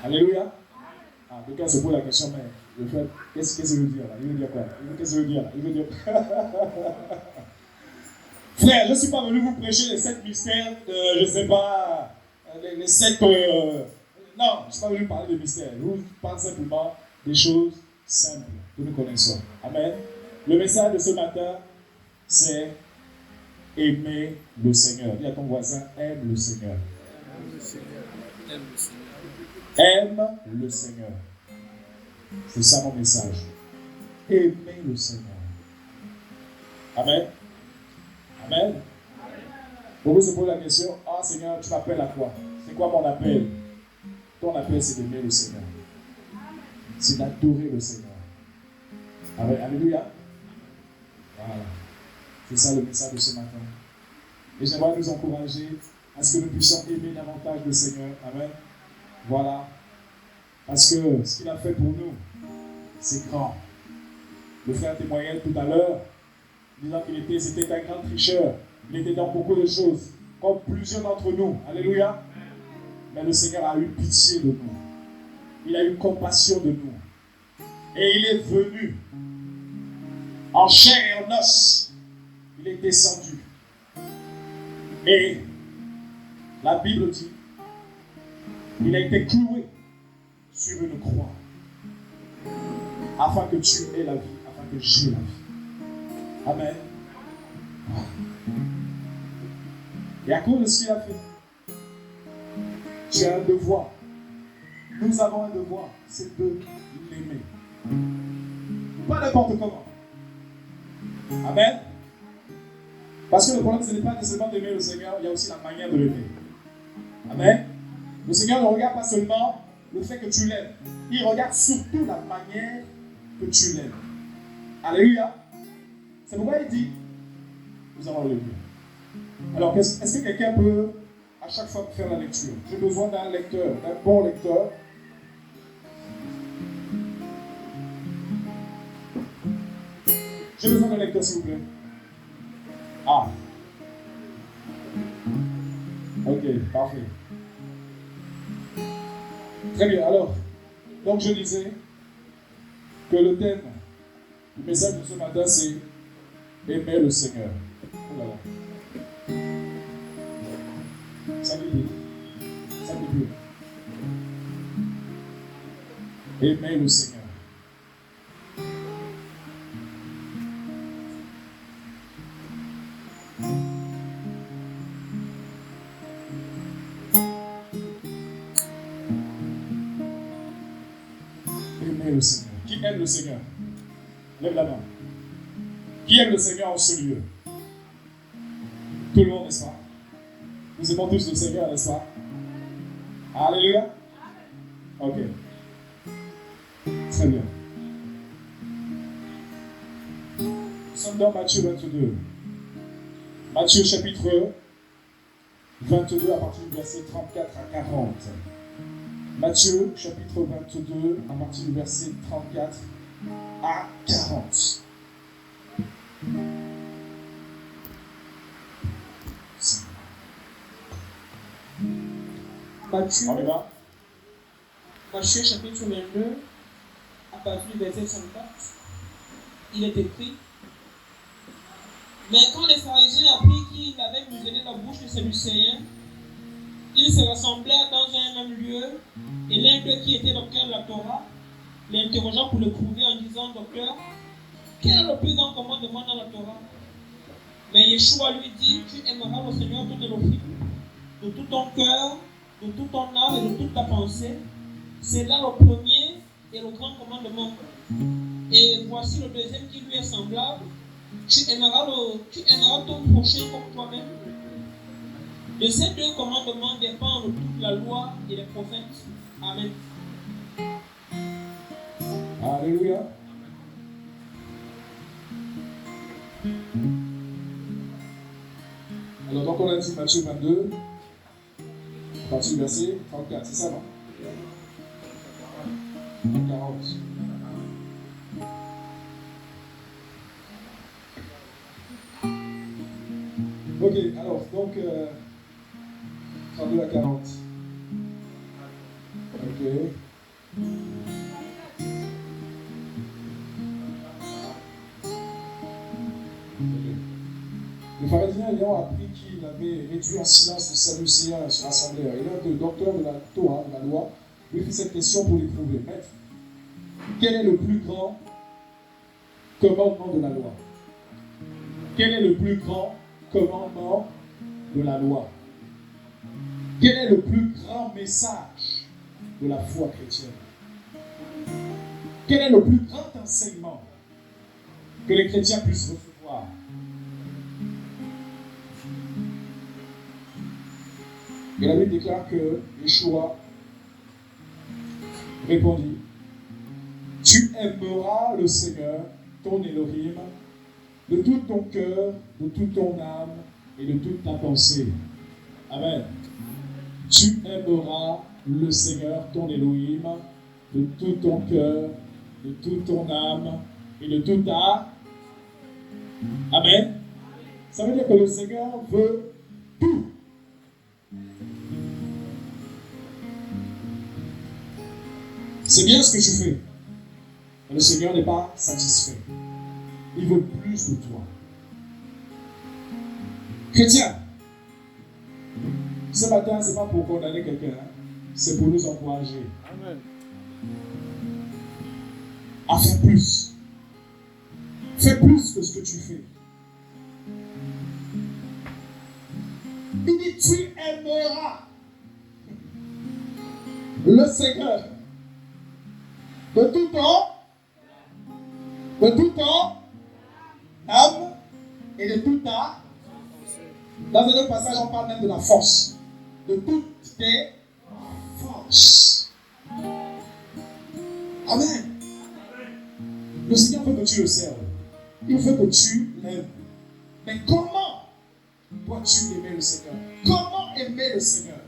Alléluia. Ah, quelqu'un se pose la question, mais le fait, qu'est-ce que ça veut dire là? Il veut dire quoi? Qu'est-ce que ça veut dire là? Il veut dire... Frère, je ne suis pas venu vous prêcher les 7 mystères, je ne sais pas, les 7... non, je ne suis pas venu parler de mystères. Je vous parle simplement des choses simples que nous connaissons. Amen. Le message de ce matin, c'est aimer le Seigneur. Dis à ton voisin, aime le Seigneur. Aime le Seigneur. Aime le Seigneur. Aime le Seigneur. C'est ça mon message. Aimez le Seigneur. Amen. Amen. Beaucoup se posent la question, ah Seigneur, tu m'appelles à quoi? C'est quoi mon appel? Ton appel, c'est d'aimer le Seigneur. C'est d'adorer le Seigneur. Amen. Alléluia. Voilà. C'est ça le message de ce matin. Et j'aimerais nous encourager à ce que nous puissions aimer davantage le Seigneur. Amen. Voilà. Parce que ce qu'il a fait pour nous, c'est grand. Le frère témoignait tout à l'heure, disant qu'il c'était un grand tricheur. Il était dans beaucoup de choses, comme plusieurs d'entre nous. Alléluia. Mais le Seigneur a eu pitié de nous. Il a eu compassion de nous. Et il est venu en chair et en os. Il est descendu. Et la Bible dit, il a été cloué sur une croix afin que tu aies la vie, afin que j'aie la vie. Amen. Et à cause de ce qu'il a fait, tu as un devoir. Nous avons un devoir, c'est de l'aimer. Pas n'importe comment. Amen. Parce que le problème, ce n'est pas seulement d'aimer le Seigneur, il y a aussi la manière de l'aimer. Amen. Le Seigneur ne regarde pas seulement le fait que tu l'aimes. Il regarde surtout la manière que tu l'aimes. Alléluia. C'est pourquoi il dit, nous allons l'aimer. Alors, est-ce que quelqu'un peut, à chaque fois, faire la lecture? J'ai besoin d'un lecteur, d'un bon lecteur. J'ai besoin d'un lecteur, s'il vous plaît. Ah. Ok, parfait. Très bien, alors, donc je disais que le thème du message de ce matin, c'est aimer le Seigneur. Oh là là. Ça me dit. Ça me dit. Aimer le Seigneur. Aimer le Seigneur. Qui aime le Seigneur? Lève la main. Qui aime le Seigneur en ce lieu? Tout le monde, n'est-ce pas? Nous aimons tous le Seigneur, n'est-ce pas? Alléluia. Ok. Très bien. Nous sommes dans Matthieu 22. Matthieu chapitre 22 à partir du verset 34 à 40. Matthieu chapitre 22 à partir du verset 34 à 40. Matthieu chapitre 22 à partir du verset 34, il est écrit: mais quand les pharisiens apprirent qu'il avait muselé la bouche des Sadducéens, ils se rassemblèrent dans un même lieu, et l'un d'eux qui était docteur de la Torah l'interrogea pour le prouver en disant: docteur, quel est le plus grand commandement dans la Torah? Mais Yeshua lui dit: tu aimeras le Seigneur tout Elohim, de tout ton cœur, de toute ton âme et de toute ta pensée. C'est là le premier et le grand commandement. Et voici le deuxième qui lui est semblable: tu aimeras ton prochain comme toi-même. De ces deux commandements dépendent toute la loi et les prophètes. Amen. Alléluia. Alors, donc on a dit Matthieu 22, à partir du verset 34, c'est ça, non? 40. Ok, alors, donc, 32 à 40. Ok. Les pharisiens ayant appris qu'il avait réduit en silence les Sadducéens sur l'assemblée, et l'un des docteurs de la Torah, de la loi, lui fit cette question pour l'éprouver. Maître, quel est le plus grand commandement de la loi? Quel est le plus grand commandement de la loi? Quel est le plus grand message de la foi chrétienne? Quel est le plus grand enseignement que les chrétiens puissent recevoir? Et la Bible déclare que Yeshua répondit: tu aimeras le Seigneur, ton Elohim, de tout ton cœur, de toute ton âme et de toute ta pensée. Amen. Tu aimeras le Seigneur, ton Elohim, de tout ton cœur, de toute ton âme et de toute ta... Amen. Ça veut dire que le Seigneur veut tout. C'est bien ce que tu fais. Mais le Seigneur n'est pas satisfait. Il veut plus de toi. Chrétien, ce matin, ce n'est pas pour condamner quelqu'un, hein. C'est pour nous encourager. Amen. À faire plus. Fais plus que ce que tu fais. Il dit, tu aimeras le Seigneur de tout ton âme et de toute ta... Dans un autre passage, on parle même de la force. De toutes tes forces. Amen. Le Seigneur veut que tu le serves. Il veut que tu l'aimes. Mais comment dois-tu aimer le Seigneur? Comment aimer le Seigneur?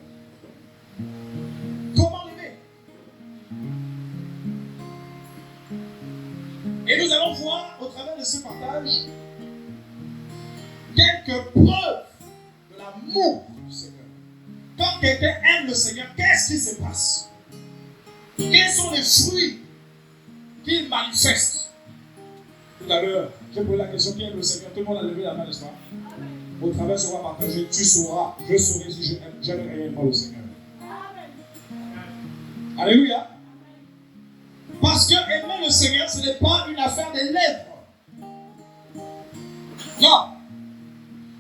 Comment l'aimer? Et nous allons voir au travers de ce partage quelques preuves de l'amour du Seigneur. Quand quelqu'un aime le Seigneur, qu'est-ce qui se passe? Quels sont les fruits qu'il manifeste? Tout à l'heure, j'ai posé la question: qui aime le Seigneur? Tout le monde a levé la main, n'est-ce pas? Au travers de ce qu'on va partager, tu sauras, je saurai si j'aime réellement le Seigneur. Alléluia. Parce que aimer le Seigneur, ce n'est pas une affaire des lèvres. Non.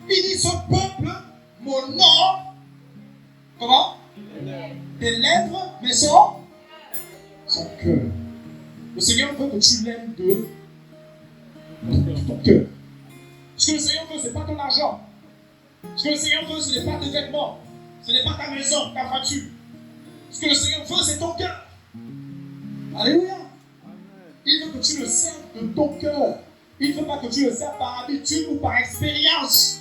Il dit: ce peuple m'honore. Comment? Des lèvres, mais son cœur. Le Seigneur veut que tu l'aimes de ton cœur. Ce que le Seigneur veut, ce n'est pas ton argent. Ce que le Seigneur veut, ce n'est pas tes vêtements. Ce n'est pas ta maison, ta voiture. Ce que le Seigneur veut, c'est ton cœur. Alléluia. Il veut que tu le serves de ton cœur. Il ne veut pas que tu le serves par habitude ou par expérience.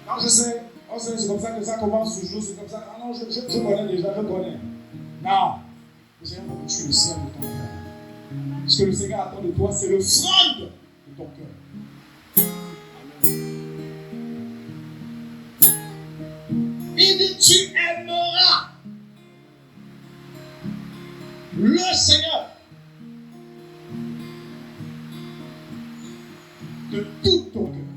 Non, je sais, c'est comme ça que ça commence toujours, c'est comme ça. Ah non, je connais déjà, je connais. Non. Le Seigneur veut que tu le serves de ton cœur. Ce que le Seigneur attend de toi, c'est l'offrande de ton cœur. Il dit: tu aimeras le Seigneur de tout ton cœur,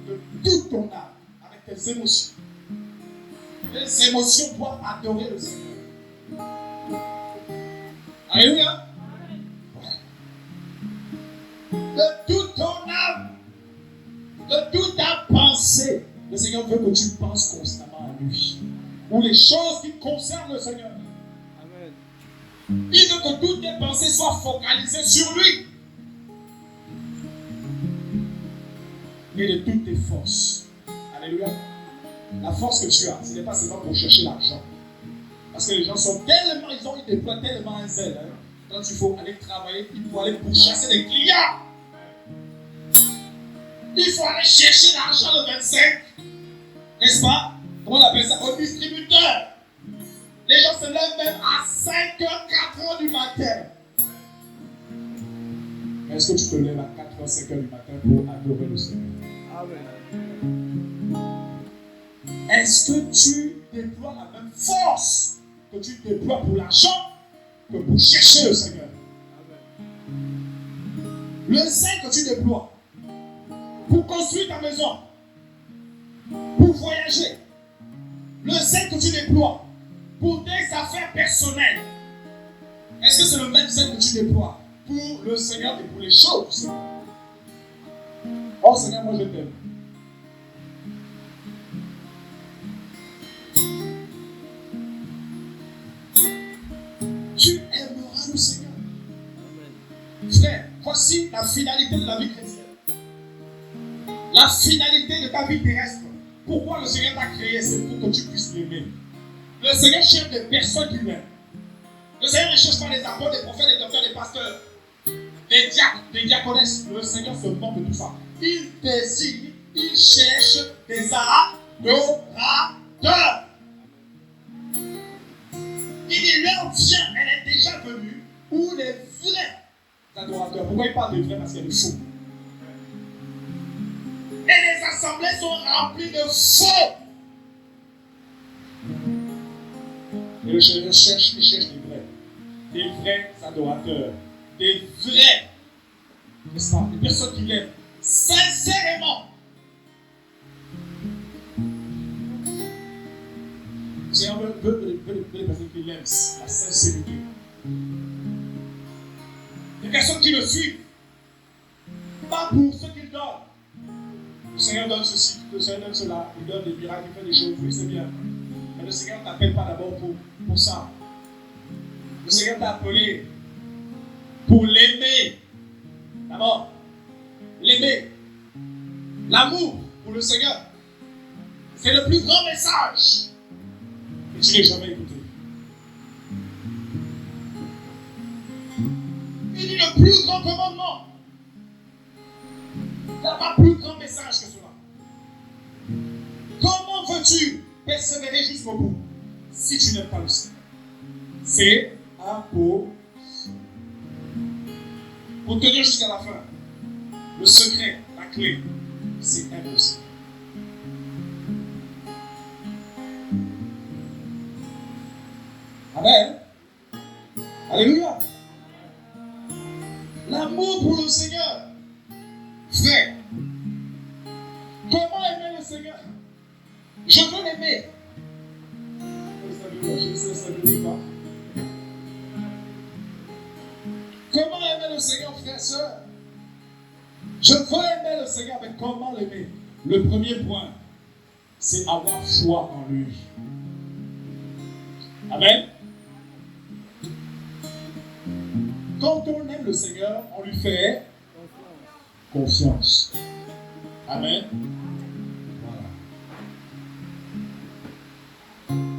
de toute ton âme, avec tes émotions. Les émotions doivent adorer le Seigneur. Alléluia. De toute ton âme, de toute ta pensée. Le Seigneur veut que tu penses constamment à lui. Ou les choses qui concernent le Seigneur. Amen. Il veut que toutes tes pensées soient focalisées sur lui. Et de toutes tes forces. Alléluia. La force que tu as, ce n'est pas seulement pour chercher l'argent. Parce que les gens sont tellement, ils déploient tellement un zèle. Hein. Quand il faut aller travailler, il faut aller pourchasser des clients. Il faut aller chercher l'argent le 25. N'est-ce pas? Comment on appelle ça? Au distributeur. Les gens se lèvent même à 5h, 4h du matin. Est-ce que tu te lèves à 4h, 5h du matin pour adorer le Seigneur? Amen. Est-ce que tu déploies la même force que tu déploies pour l'argent que pour chercher le Seigneur? Le zèle que tu déploies pour construire ta maison, pour voyager, le zèle que tu déploies pour tes affaires personnelles, est-ce que c'est le même zèle que tu déploies pour le Seigneur et pour les choses du Seigneur? Oh Seigneur, moi je t'aime. Tu aimeras le Seigneur. Frère, voici la finalité de la vie chrétienne. La finalité de ta vie terrestre. Pourquoi le Seigneur t'a créé? C'est pour que tu puisses l'aimer. Le Seigneur cherche des personnes qu'il aime. Le Seigneur ne cherche pas les apôtres, des prophètes, des docteurs, des pasteurs, des diacres, des diaconesses. Le Seigneur se moque de tout ça. Il désire, il cherche des adorateurs. Il dit, l'heure vient, elle est déjà venue, où les vrais adorateurs. Pourquoi il parle de vrais? Parce qu'il y a des faux. Et les assemblées sont remplies de faux. Et le Seigneur cherche, il cherche des vrais adorateurs, des vrais, n'est-ce pas, des personnes qui l'aiment sincèrement. Le Seigneur veut les personnes qui l'aiment, la sincérité. Des personnes qui le suivent, pas pour ce qu'il donne. Le Seigneur donne ceci, le Seigneur donne cela, il donne des miracles, il fait des choses, oui c'est bien. Mais le Seigneur ne t'appelle pas d'abord pour ça. Le Seigneur t'a appelé pour l'aimer. D'abord, l'aimer. L'amour pour le Seigneur. C'est le plus grand message que tu n'aies jamais écouté. Il dit le plus grand commandement. Il n'y a pas plus grand message que cela. Comment veux-tu persévérer jusqu'au bout si tu n'aimes pas le Seigneur? C'est impossible. Pour tenir jusqu'à la fin, le secret, la clé, c'est aimer le Seigneur. Amen. Alléluia. L'amour pour le Seigneur. Frère, comment aimer le Seigneur? Je veux l'aimer. Je sais, ça ne dit pas. Comment aimer le Seigneur, frère, soeur? Je veux aimer le Seigneur, mais comment l'aimer? Le premier point, c'est avoir foi en lui. Amen. Quand on aime le Seigneur, on lui fait confiance. Amen. Voilà.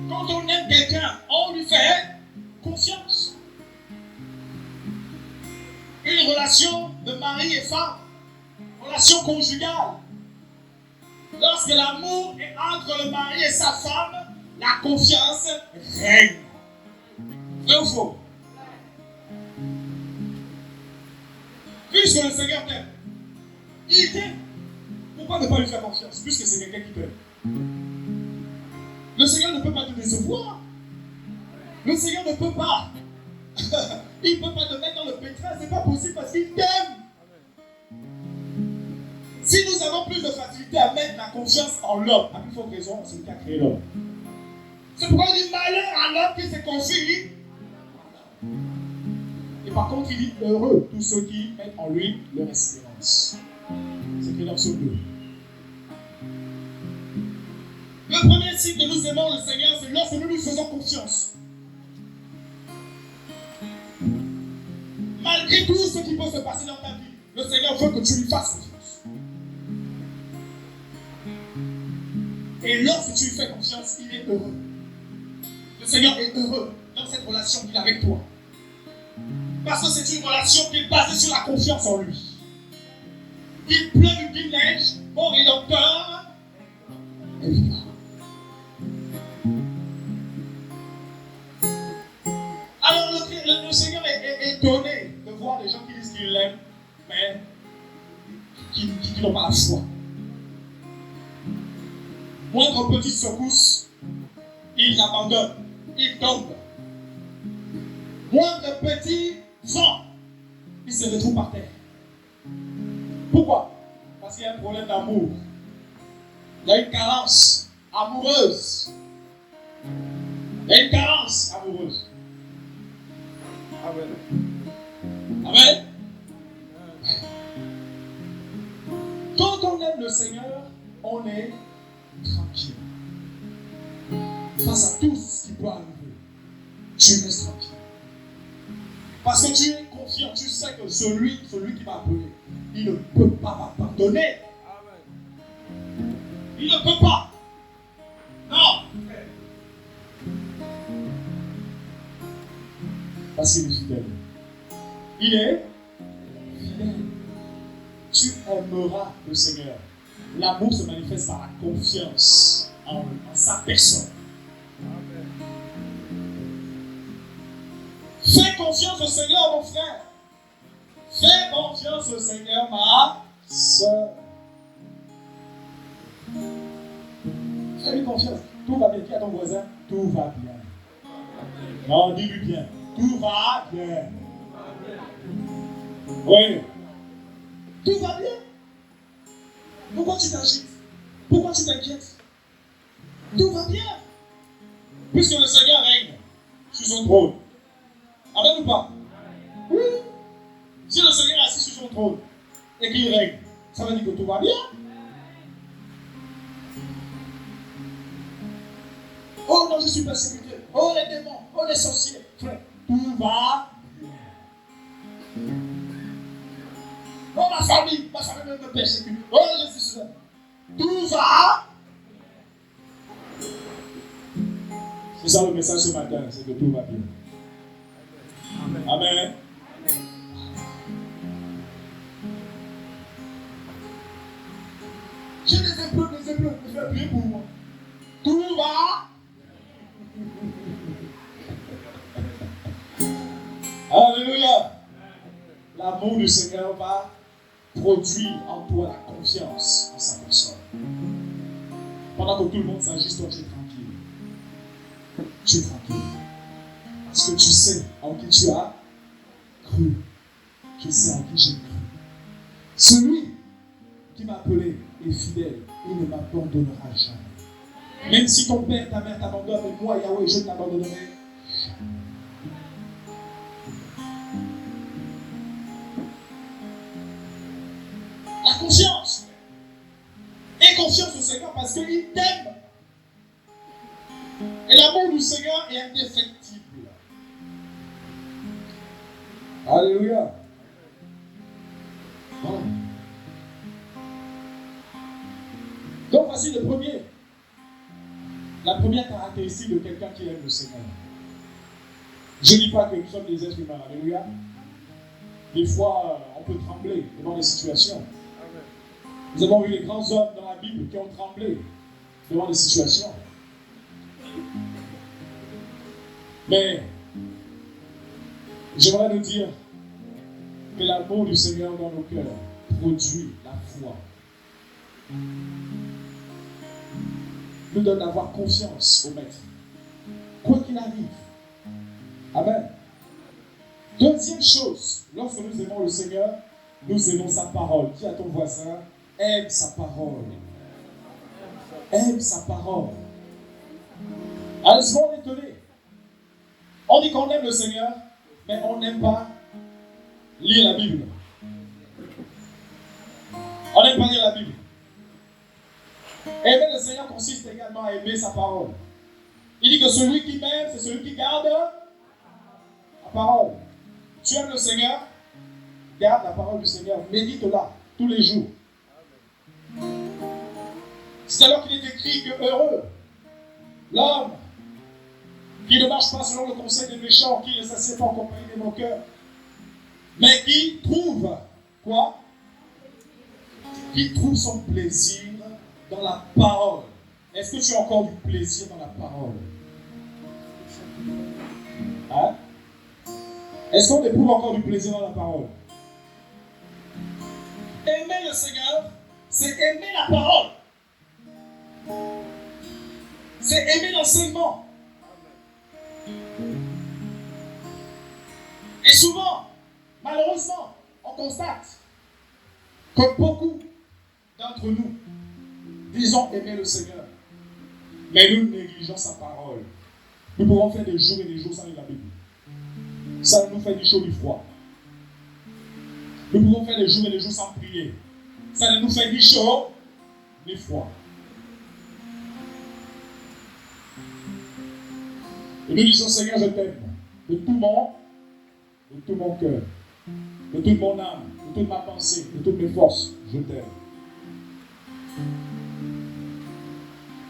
Quand on aime quelqu'un, on lui fait confiance. Une relation de mari et femme, relation conjugale. Lorsque l'amour est entre le mari et sa femme, la confiance règne. Vrai ou faux? Puisque le Seigneur t'aime, il t'aime. Pourquoi ne pas lui faire confiance? Puisque c'est quelqu'un qui t'aime. Le Seigneur ne peut pas te décevoir. Le Seigneur ne peut pas. Il ne peut pas te mettre dans le pétrin. Ce n'est pas possible parce qu'il t'aime. Si nous avons plus de facilité à mettre la confiance en l'homme, à plus forte raison, c'est lui qui a créé l'homme. C'est pourquoi il dit malheur à l'homme qui se confie. Et par contre, il dit heureux tous ceux qui mettent en lui leur espérance. C'est écrit dans Psaume 2. Le premier signe que nous aimons le Seigneur, c'est lorsque nous lui faisons confiance. Malgré tout ce qui peut se passer dans ta vie, le Seigneur veut que tu lui fasses confiance. Et lorsque tu lui fais confiance, il est heureux. Le Seigneur est heureux dans cette relation qu'il a avec toi. Parce que c'est une relation qui est basée sur la confiance en lui. Qu'il pleuve ou qu'il neige, mon Rédempteur est vivant. Alors le Seigneur est étonné de voir des gens qui disent qu'ils l'aiment, mais qui n'ont pas la foi. Moindre petite secousse, ils abandonnent, ils tombent. Moindre petit vent, ils se retrouvent par terre. Pourquoi? Parce qu'il y a un problème d'amour. Il y a une carence amoureuse. Il y a une carence amoureuse. Amen. Amen. Quand on aime le Seigneur, on est tranquille. Face à tout ce qui peut arriver, tu restes tranquille. Parce que tu es confiant, tu sais que celui qui m'a appelé, il ne peut pas m'abandonner. Il ne peut pas. Non. Parce qu'il est fidèle. Il est fidèle. Tu aimeras le Seigneur. L'amour se manifeste par la confiance en sa personne. Fais confiance au Seigneur, mon frère. Fais confiance au Seigneur, ma soeur. Fais-lui confiance. Tout va bien. Dis à ton voisin, tout va bien. Non, dis-lui bien. Tout va bien. Oui. Tout va bien. Pourquoi tu t'agites? Pourquoi tu t'inquiètes? Tout va bien. Puisque le Seigneur règne sur son trône. Amen ou pas? Oui. Si le Seigneur est assis sur son trône et qu'il règne, ça veut dire que tout va bien. Oh non, je suis persécuté. Oh les démons, oh les sorciers. Frère, tout va bien. Oh ma famille me persécute. Oh je suis seul. Tout va. C'est ça le message ce matin, c'est que tout va bien. Amen. Amen. J'ai des épreuves, je vais prier pour moi. Tout va. Alléluia. L'amour du Seigneur va produire en toi la confiance en sa personne. Pendant que tout le monde s'agisse, toi tu es tranquille. Tu es tranquille. Parce que tu sais en qui tu as cru. Tu sais en qui j'ai cru. Celui qui m'a appelé est fidèle. Il ne m'abandonnera jamais. Même si ton père, ta mère t'abandonnent, mais moi, Yahweh, je ne t'abandonnerai jamais. La confiance. Aie confiance au Seigneur parce qu'il t'aime. Et l'amour du Seigneur est indéfectible. Alléluia. Voilà. Donc voici le premier. La première caractéristique de quelqu'un qui aime le Seigneur. Je ne dis pas que nous sommes des êtres humains. Alléluia. Des fois, on peut trembler devant des situations. Nous avons vu les grands hommes dans la Bible qui ont tremblé devant des situations. Mais j'aimerais nous dire que l'amour du Seigneur dans nos cœurs produit la foi. Nous donne d'avoir confiance au Maître. Quoi qu'il arrive. Amen. Deuxième chose, lorsque nous aimons le Seigneur, nous aimons sa parole. Dis à ton voisin, aime sa parole. Aime sa parole. Alors, souvent on est étonné. On dit qu'on aime le Seigneur, mais on n'aime pas lire la Bible. On n'aime pas lire la Bible. Aimer le Seigneur consiste également à aimer sa parole. Il dit que celui qui m'aime, c'est celui qui garde la parole. Tu aimes le Seigneur, garde la parole du Seigneur, médite-la tous les jours. C'est alors qu'il est écrit que heureux l'homme qui ne marche pas selon le conseil des méchants, qui ne s'assied pas en compagnie des moqueurs, mais qui trouve quoi? Qui trouve son plaisir dans la parole. Est-ce que tu as encore du plaisir dans la parole? Hein? Est-ce qu'on éprouve encore du plaisir dans la parole? Aimer le Seigneur, c'est aimer la parole. C'est aimer l'enseignement. Et souvent, malheureusement, on constate que beaucoup d'entre nous disons aimer le Seigneur, mais nous négligeons sa parole. Nous pouvons faire des jours et des jours sans lire la Bible. Ça nous fait du chaud, du froid. Nous pouvons faire des jours et des jours sans prier. Ça ne nous fait ni chaud, ni froid. Et nous disons, Seigneur, je t'aime de tout mon cœur, de toute mon âme, de toute ma pensée, de toutes mes forces. Je t'aime.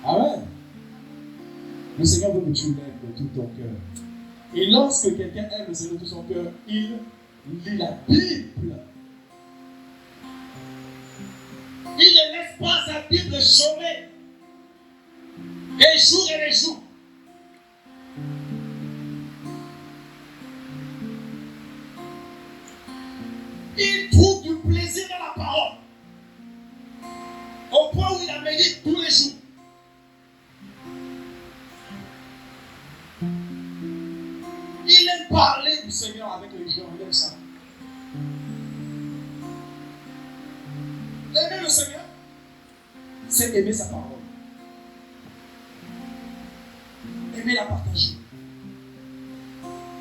Amen. Le Seigneur veut que tu l'aimes de tout ton cœur. Et lorsque quelqu'un aime le Seigneur de tout son cœur, il lit la Bible. Il ne laisse pas sa Bible chômer les jours et les jours. Il trouve du plaisir dans la parole. Au point où il la médite tous les jours. Il aime parler du Seigneur avec les gens. Il aime ça. Aimer le Seigneur, c'est aimer sa parole. Aimer la partager.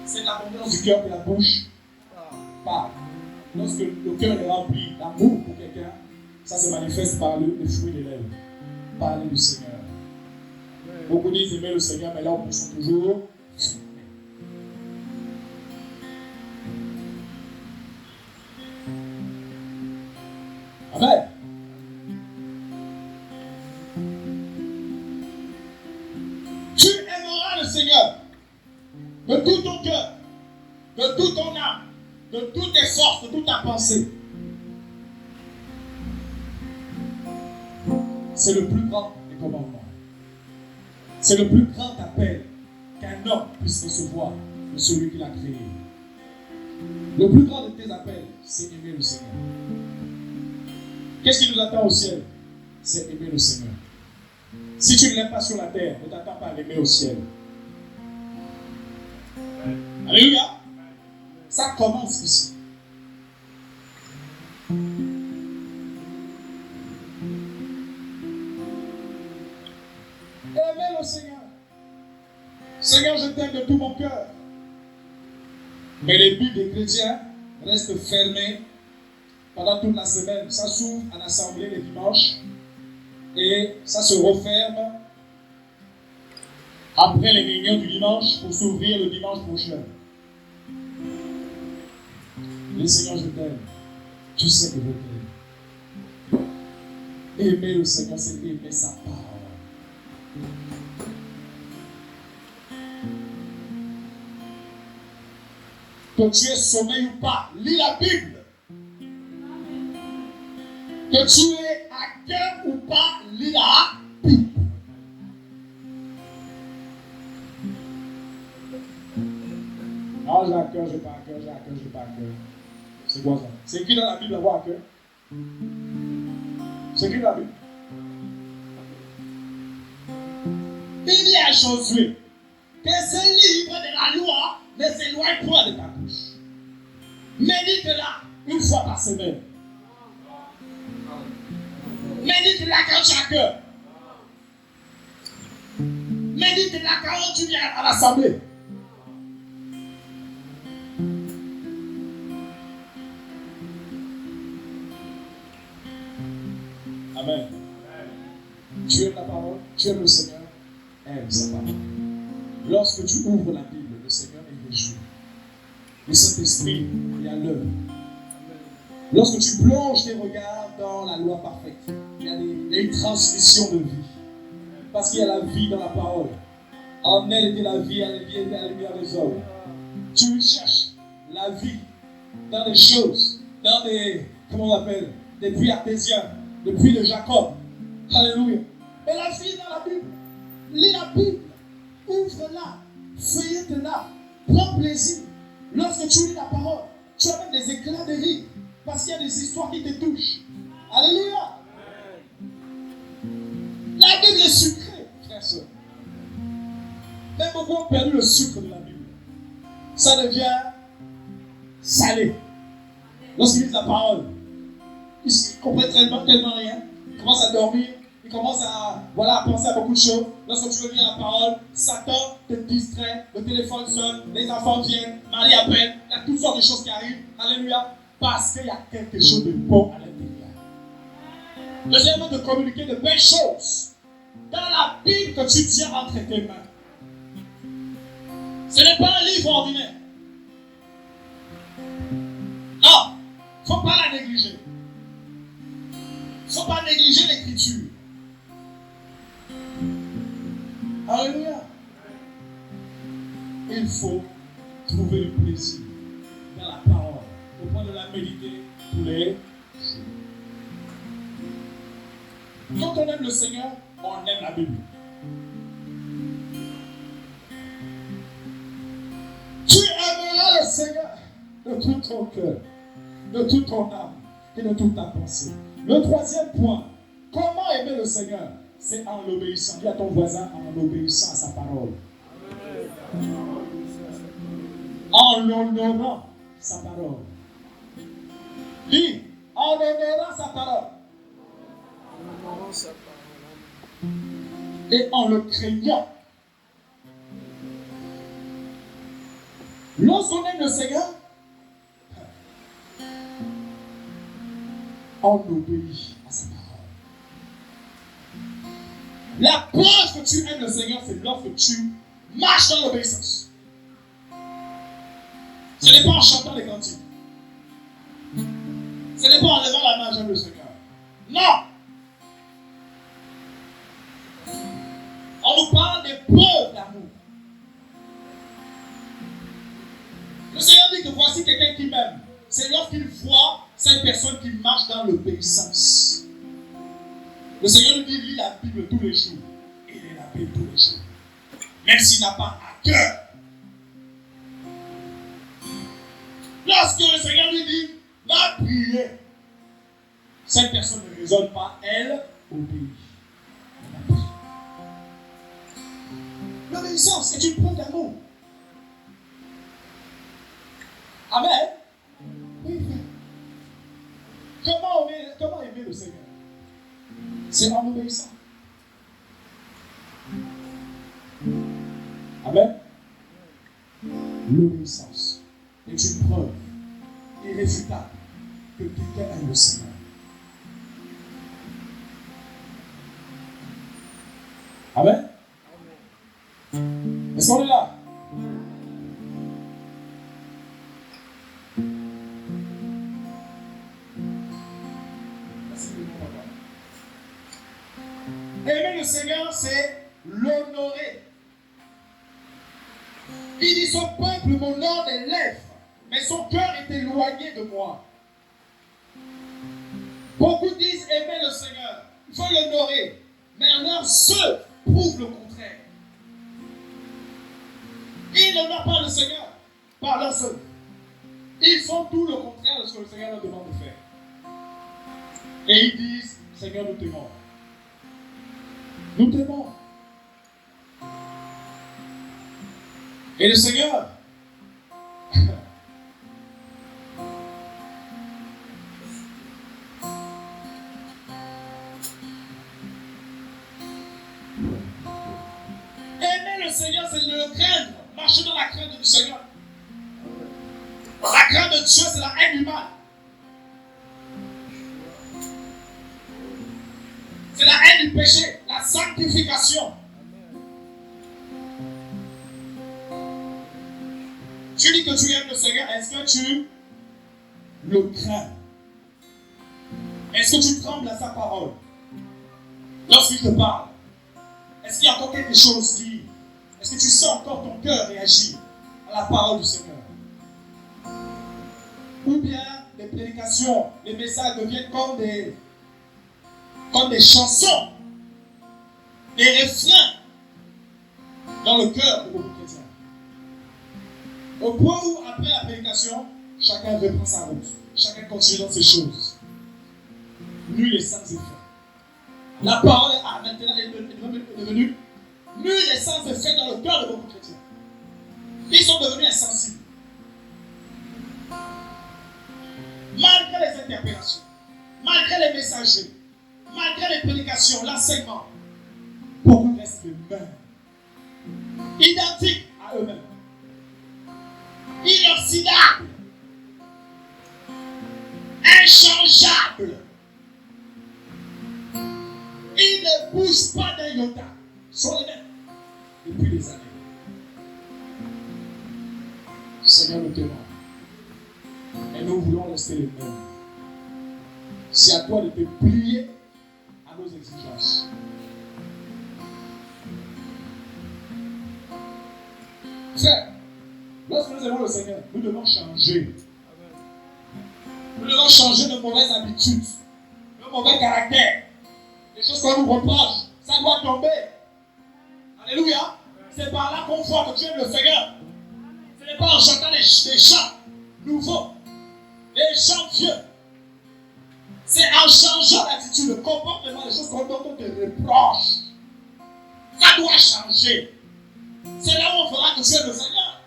C'est l'abondance du cœur que la bouche parle. Lorsque le cœur est rempli d'amour pour quelqu'un, ça se manifeste par le fruit des lèvres. Parler du Seigneur. Beaucoup disent aimer le Seigneur, mais là on pense toujours. Amen. Tu aimeras le Seigneur de tout ton cœur, de toute ton âme, de toutes tes forces, de toute ta pensée. C'est le plus grand des commandements. C'est le plus grand appel qu'un homme puisse recevoir de celui qui l'a créé. Le plus grand de tes appels, c'est aimer le Seigneur. Qu'est-ce qui nous attend au ciel? C'est aimer le Seigneur. Si tu ne l'aimes pas sur la terre, ne t'attends pas à l'aimer au ciel. Alléluia. Ça commence ici. Aimez le Seigneur. Seigneur, je t'aime de tout mon cœur. Mais les buts des chrétiens restent fermés pendant toute la semaine. Ça s'ouvre à l'assemblée les dimanches et ça se referme après les réunions du dimanche pour s'ouvrir le dimanche prochain. Le Seigneur, je t'aime. Tu sais que je t'aime. Aimer le Seigneur, c'est aimer sa parole. Que tu aies sommeil ou pas, lis la Bible. Que tu aies à cœur ou pas, lis la Bible. Non, j'ai à cœur, j'ai pas à cœur, j'ai à cœur, j'ai pas à cœur. C'est quoi ça? C'est écrit dans la Bible avoir à cœur. C'est écrit dans la Bible. Il y a Josué que ce livre de la loi ne s'éloigne point de ta bouche. Médite-la une fois par semaine. Médite-la quand tu as cœur. Médite-la quand tu viens à l'assemblée. Amen. Tu aimes la parole, tu aimes le Seigneur, aime sa parole. Lorsque tu ouvres la Bible, le Seigneur est réjoui. Le Saint-Esprit est à l'œuvre. Lorsque tu plonges tes regards dans la loi parfaite, il y a une transmission de vie. Parce qu'il y a la vie dans la parole. En elle était la vie, elle était la lumière des hommes. Tu cherches la vie dans des choses, dans des, comment on appelle, des puits artésiens, des puits de Jacob. Alléluia. Et la vie dans la Bible. Lis la Bible. Ouvre-la. Feuillette-la. Prends plaisir. Lorsque tu lis la parole, tu as même des éclats de rire. Parce qu'il y a des histoires qui te touchent. Alléluia. La Bible est sucrée, frère et soeur. ont perdu le sucre de la Bible. Ça devient salé. Lorsqu'ils lisent la parole, ils ne comprennent tellement rien. Ils commencent à dormir. Ils commencent à penser à beaucoup de choses. Lorsque tu veux lire la parole, Satan te distrait, le téléphone sonne, les enfants viennent, Marie appelle, il y a toutes sortes de choses qui arrivent. Alléluia. Parce qu'il y a quelque chose de bon à l'intérieur. Le Seigneur veut te communiquer de belles choses dans la Bible que tu tiens entre tes mains. Ce n'est pas un livre ordinaire. Non, il ne faut pas la négliger. Il ne faut pas négliger l'écriture. Alléluia. Il faut trouver le plaisir dans la parole au point de la méditer tous les jours. Quand on aime le Seigneur, on aime la Bible. Tu aimeras le Seigneur de tout ton cœur, de toute ton âme et de toute ta pensée. Le troisième point, comment aimer le Seigneur? C'est en l'obéissant. Dis à ton voisin, en obéissant à sa parole. En l'honorant sa parole. Dis, en honorant sa parole. Et en le craignant. Lorsqu'on aime le Seigneur, on obéit à sa parole. La preuve que tu aimes le Seigneur, c'est lorsque tu marches dans l'obéissance. Ce n'est pas en chantant les cantiques. Ce n'est pas en levant la main, j'aime le Seigneur. Non! On nous parle des preuves d'amour. Le Seigneur dit que voici quelqu'un qui m'aime. C'est lorsqu'il voit cette personne qui marche dans l'obéissance. Le Seigneur nous dit, lis la Bible tous les jours. Il lit la Bible tous les jours. Même s'il n'a pas à cœur. Lorsque le Seigneur lui dit, va prier, cette personne ne raisonne pas, elle obéit. L'obéissance est une preuve d'amour. Amen. Oui, comment aimer le Seigneur? C'est en obéissant. Amen. L'obéissance est une preuve irréfutable que quelqu'un aime le Seigneur. Amen. Est-ce qu'on est là? Aimer le Seigneur, c'est l'honorer. Il dit, son peuple m'honore des lèvres, mais son cœur est éloigné de moi. Beaucoup disent aimer le Seigneur, il faut l'honorer, mais alors ceux prouvent le contraire. Ils n'honorent pas le Seigneur par leur seul. Ils font tout le contraire de ce que le Seigneur leur demande de faire. Et ils disent, Seigneur, nous t'aimons. Nous t'aimons. Et le Seigneur, aimer le Seigneur, c'est le craindre. Marcher dans la crainte du Seigneur. La crainte de Dieu, c'est la haine du mal. C'est la haine du péché, la sanctification. Tu dis que tu aimes le Seigneur, est-ce que tu le crains? Est-ce que tu trembles à sa parole? Lorsqu'il te parle, est-ce qu'il y a encore quelque chose qui... Est-ce que tu sens encore ton cœur réagir à la parole du Seigneur? Ou bien les prédications, les messages deviennent comme des chansons, des refrains dans le cœur de beaucoup de chrétiens. Au point où, après la prédication, chacun reprend sa route. Chacun continue dans ses choses. Nul est sans effet. La parole maintenant est devenue nul est sans effet dans le cœur de beaucoup de chrétiens. Ils sont devenus insensibles. Malgré les interpellations, malgré les messagers, malgré les prédications, l'enseignement, beaucoup restent les mêmes, identiques à eux-mêmes, inoxydables, inchangeables. Ils ne bougent pas d'un iota, ils sont les mêmes depuis des années. Seigneur, nous t'aimons. Et nous voulons rester les mêmes. C'est à toi de te plier à nos exigences. Frère, lorsque nous aimons le Seigneur, nous devons changer. Nous devons changer de mauvaises habitudes, de mauvais caractères. Les choses qu'on nous reproche, ça doit tomber. Alléluia. C'est par là qu'on voit que tu aimes le Seigneur. Ce n'est pas en chantant des chants nouveaux, des chants vieux. C'est en changeant l'attitude, le comportement, les choses dont on te reproche. Ça doit changer. C'est là où on fera que tu aimes le Seigneur.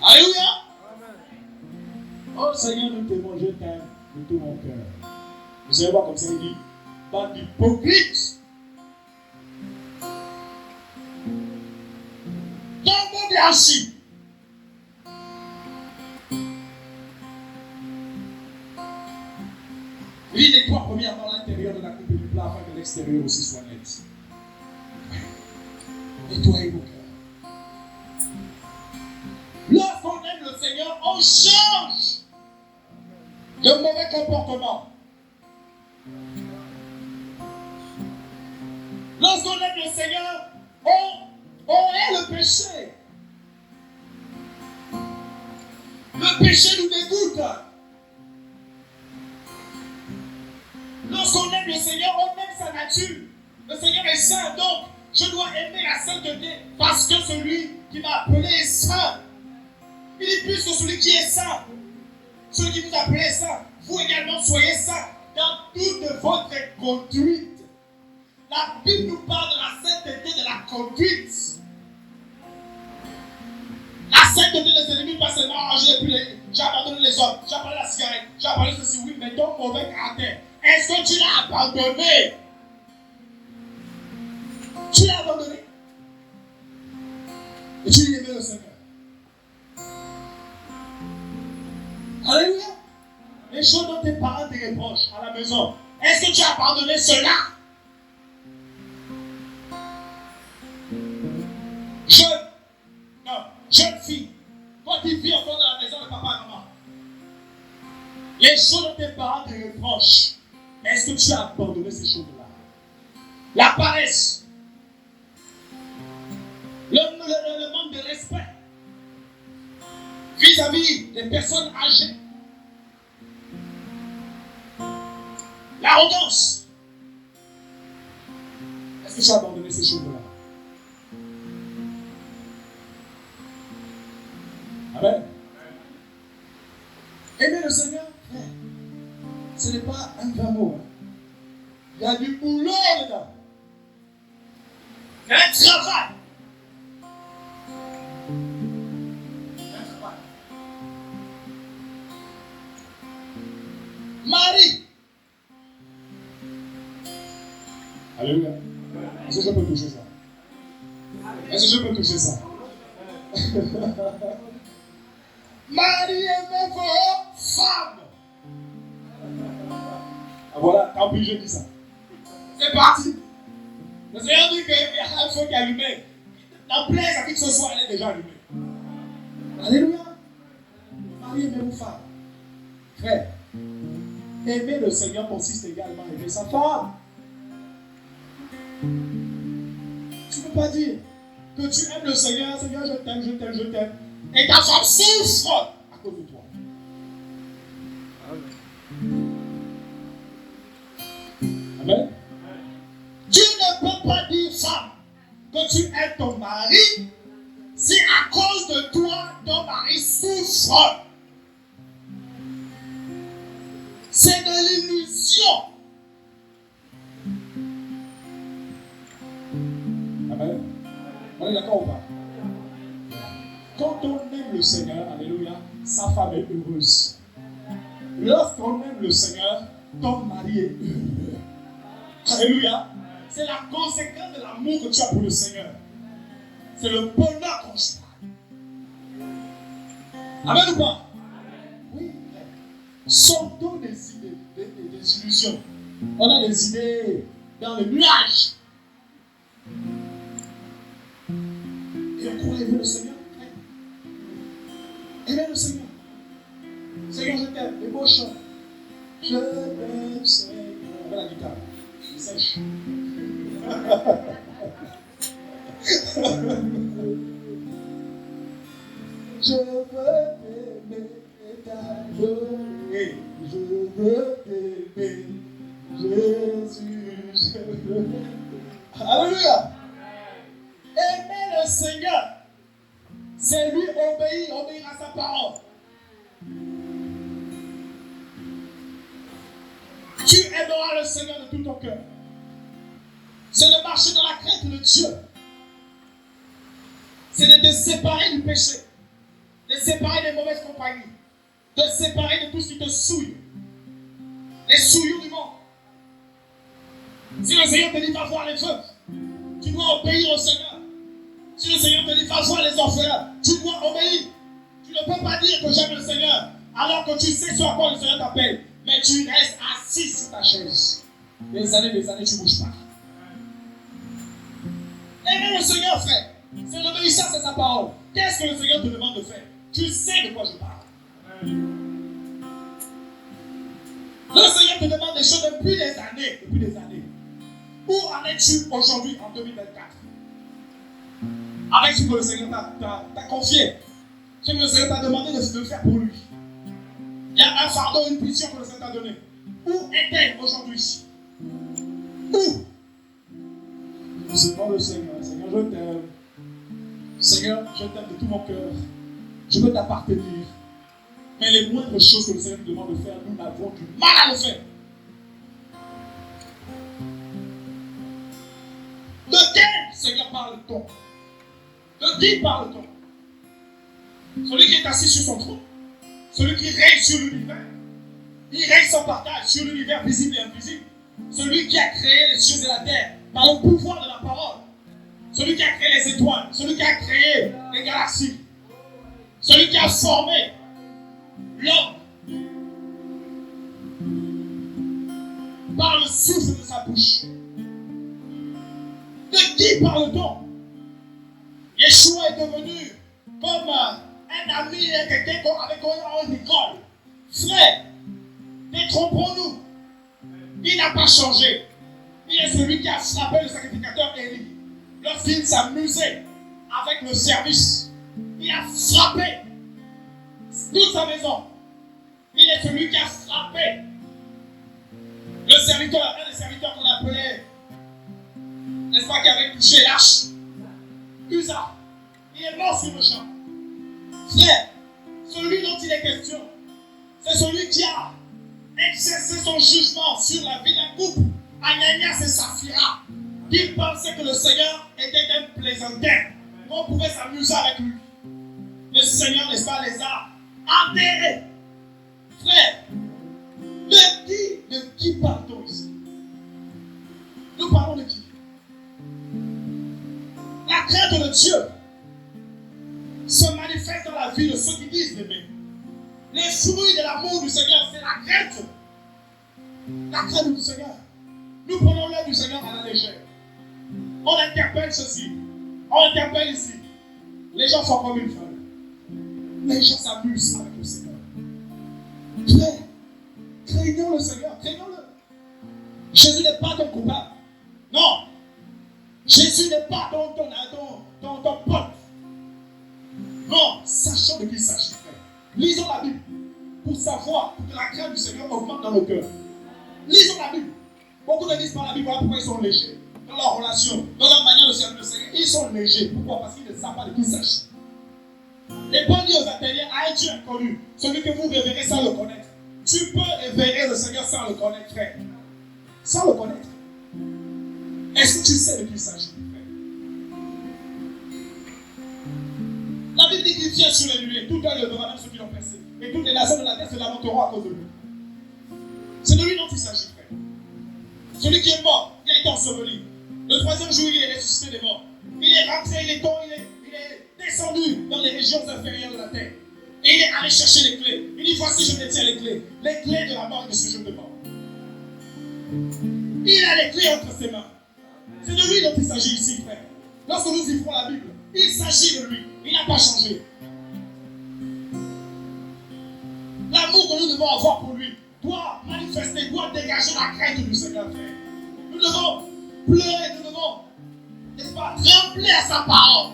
Alléluia. Oh Seigneur, nous t'aimons, je t'aime de tout mon cœur. Vous allez voir comme ça, il dit, bande d'hypocrites. Tombons bien assis. Il nettoie premièrement l'intérieur de la coupe du plat afin que l'extérieur aussi soit net. Nettoyez vos cœurs. Lorsqu'on aime le Seigneur, on change de mauvais comportement. Lorsqu'on aime le Seigneur, on hait le péché. Le péché nous dégoûte. Lorsqu'on aime le Seigneur, on aime sa nature. Le Seigneur est saint, donc je dois aimer la sainteté parce que celui qui m'a appelé est saint. Il dit plus que celui qui est saint. Celui qui vous a appelé est saint. Vous également soyez saints dans toute votre conduite. La Bible nous parle de la sainteté de la conduite. La sainteté des ennemis, pas seulement j'ai abandonné les hommes, j'ai abandonné la cigarette, j'ai abandonné ceci, oui, mais ton mauvais caractère. Est-ce que tu l'as abandonné? Tu l'as abandonné? Et tu aimais le Seigneur. Alléluia. Les choses dont tes parents te reprochent à la maison, est-ce que tu as abandonné cela? Jeune fille, toi qui vis encore dans la maison de papa et maman, les choses dont tes parents te reprochent, est-ce que tu as abandonné ces choses-là? La paresse, le manque de respect vis-à-vis des personnes âgées, l'arrogance. Est-ce que tu as abandonné ces choses-là? Amen. Aimer le Seigneur, frère, ce n'est pas un grand mot. Il y a du boulot dedans. Il y a un travail. Marie. Alléluia. Est-ce que je peux toucher ça? Est-ce que je peux toucher ça? Marie aimait vos femmes. Ah, voilà, tant pis, je dis ça. C'est parti. Le Seigneur dit qu'il y a un feu qui est allumé. La plaise à qui que ce soit, elle est déjà allumée. Alléluia. Marie aimait vos femmes. Frère, aimer le Seigneur consiste également à aimer sa femme. Tu ne peux pas dire que tu aimes le Seigneur, Seigneur, je t'aime, je t'aime, je t'aime. Et ta femme souffre à cause de toi. Amen. Tu ne peux pas dire, femme, que tu aimes ton mari si à cause de toi, ton mari souffre. C'est de l'illusion. Amen. On est d'accord ou pas? Quand on aime le Seigneur, alléluia, sa femme est heureuse. Lorsqu'on aime le Seigneur, ton mari est heureux. Alléluia. C'est la conséquence de l'amour que tu as pour le Seigneur. C'est le bonheur conjugal. Amen ou pas? Oui. Sortons des idées, des illusions. On a des idées dans les nuages. Et on croit aimer le Seigneur. Aimer le Seigneur. Seigneur, je t'aime. Les beaux chants. Je t'aime, Seigneur. On va la guitare. Il sèche. Je veux t'aimer et t'adorer. Je veux t'aimer, Jésus. Je veux. Alléluia. Aimer le Seigneur, c'est lui obéir à sa parole. Tu aimeras le Seigneur de tout ton cœur. C'est de marcher dans la crainte de Dieu. C'est de te séparer du péché, de te séparer des mauvaises compagnies, de te séparer de tout ce qui te souille, les souillures du monde. Si le Seigneur te dit va voir les veuves, tu dois obéir au Seigneur. Si le Seigneur te dit va voir les orphelins, tu dois obéir. Tu ne peux pas dire que j'aime le Seigneur alors que tu sais sur quoi le Seigneur t'appelle, mais tu restes assis sur ta chaise. Des années, tu ne bouges pas. Aimer le Seigneur, frère, c'est l'obéissance à sa parole. Qu'est-ce que le Seigneur te demande de faire? Tu sais de quoi je parle. Le Seigneur te demande des choses depuis des années. Où en es-tu aujourd'hui en 2024? Avec ce que le Seigneur t'a confié, ce que le Seigneur t'a demandé de faire pour lui. Il y a un fardeau, une mission que le Seigneur t'a donné. Où est-elle aujourd'hui? Où? C'est pas le Seigneur. Seigneur, je t'aime. Seigneur, je t'aime de tout mon cœur. Je veux t'appartenir. Mais les moindres choses que le Seigneur nous demande de faire, nous avons du mal à le faire. De quel Seigneur parle-t-on? De qui parle-t-on? Celui qui est assis sur son trône. Celui qui règne sur l'univers. Il règne sans partage sur l'univers visible et invisible. Celui qui a créé les cieux et la terre par le pouvoir de la parole. Celui qui a créé les étoiles. Celui qui a créé les galaxies. Celui qui a formé l'homme par le souffle de sa bouche. De qui parle-t-on? Yeshua est devenu comme un ami et quelqu'un avec qui on école. Frère, détrompons-nous. Il n'a pas changé. Il est celui qui a frappé le sacrificateur Élie lorsqu'il s'amusait avec le service. Il a frappé toute sa maison. Il est celui qui a frappé le serviteur, un des serviteurs qu'on appelait, n'est-ce pas, qui avait touché l'arche. Usa. Il est mort sur le champ. Frère, celui dont il est question, c'est celui qui a exercé son jugement sur la vie d'un couple, Ananias et Saphira, qui pensaient que le Seigneur était un plaisantin, qu'on pouvait s'amuser avec lui. Le Seigneur, n'est-ce pas, les a enterrés. Frère, de qui parle-t-on ici? Nous parlons de qui? La crainte de Dieu se manifeste dans la vie de ceux qui disent l'aimer. Les fruits de l'amour du Seigneur, c'est la crainte. La crainte du Seigneur. Nous prenons l'œuvre du Seigneur à la légère. On interpelle ceci. On interpelle ici. Les gens font comme ils veulent. Les gens s'amusent avec le Seigneur. Frère, craignons le Seigneur, craignons-le. Jésus n'est pas ton coupable. Non. Jésus n'est pas ton pote. Non, sachant de qui il s'agit, frère. Lisons la Bible pour savoir que la crainte du Seigneur augmente dans nos cœurs. Lisons la Bible. Beaucoup ne disent pas la Bible, voilà pourquoi ils sont légers. Dans leur relation, dans leur manière de servir le Seigneur, ils sont légers. Pourquoi? Parce qu'ils ne savent pas de qui il s'agit. Et Paul dit aux Athéniens, à un Dieu inconnu, celui que vous révérez sans le connaître. Tu peux révérer le Seigneur sans le connaître, frère. Sans le connaître. Est-ce que tu sais de qui il s'agit, frère? La Bible dit qu'il vient sur les nuées, tout œil le verra, même ceux qui l'ont percé. Et toutes les nations de la terre se lamenteront à cause de lui. C'est de lui dont il s'agit, frère. Celui qui est mort, il a été enseveli. Le troisième jour, il est ressuscité des morts. Il est rentré, il est descendu dans les régions inférieures de la terre. Et il est allé chercher les clés. Il dit, voici, je détiens les clés de la mort et de ce jour de mort. Il a les clés entre ses mains. C'est de lui dont il s'agit ici, frère. Lorsque nous vivrons la Bible, il s'agit de lui. Il n'a pas changé. L'amour que nous devons avoir pour lui doit manifester, doit dégager la crainte du Seigneur, frère. Nous devons pleurer, nous devons, n'est-ce pas, trembler à sa parole.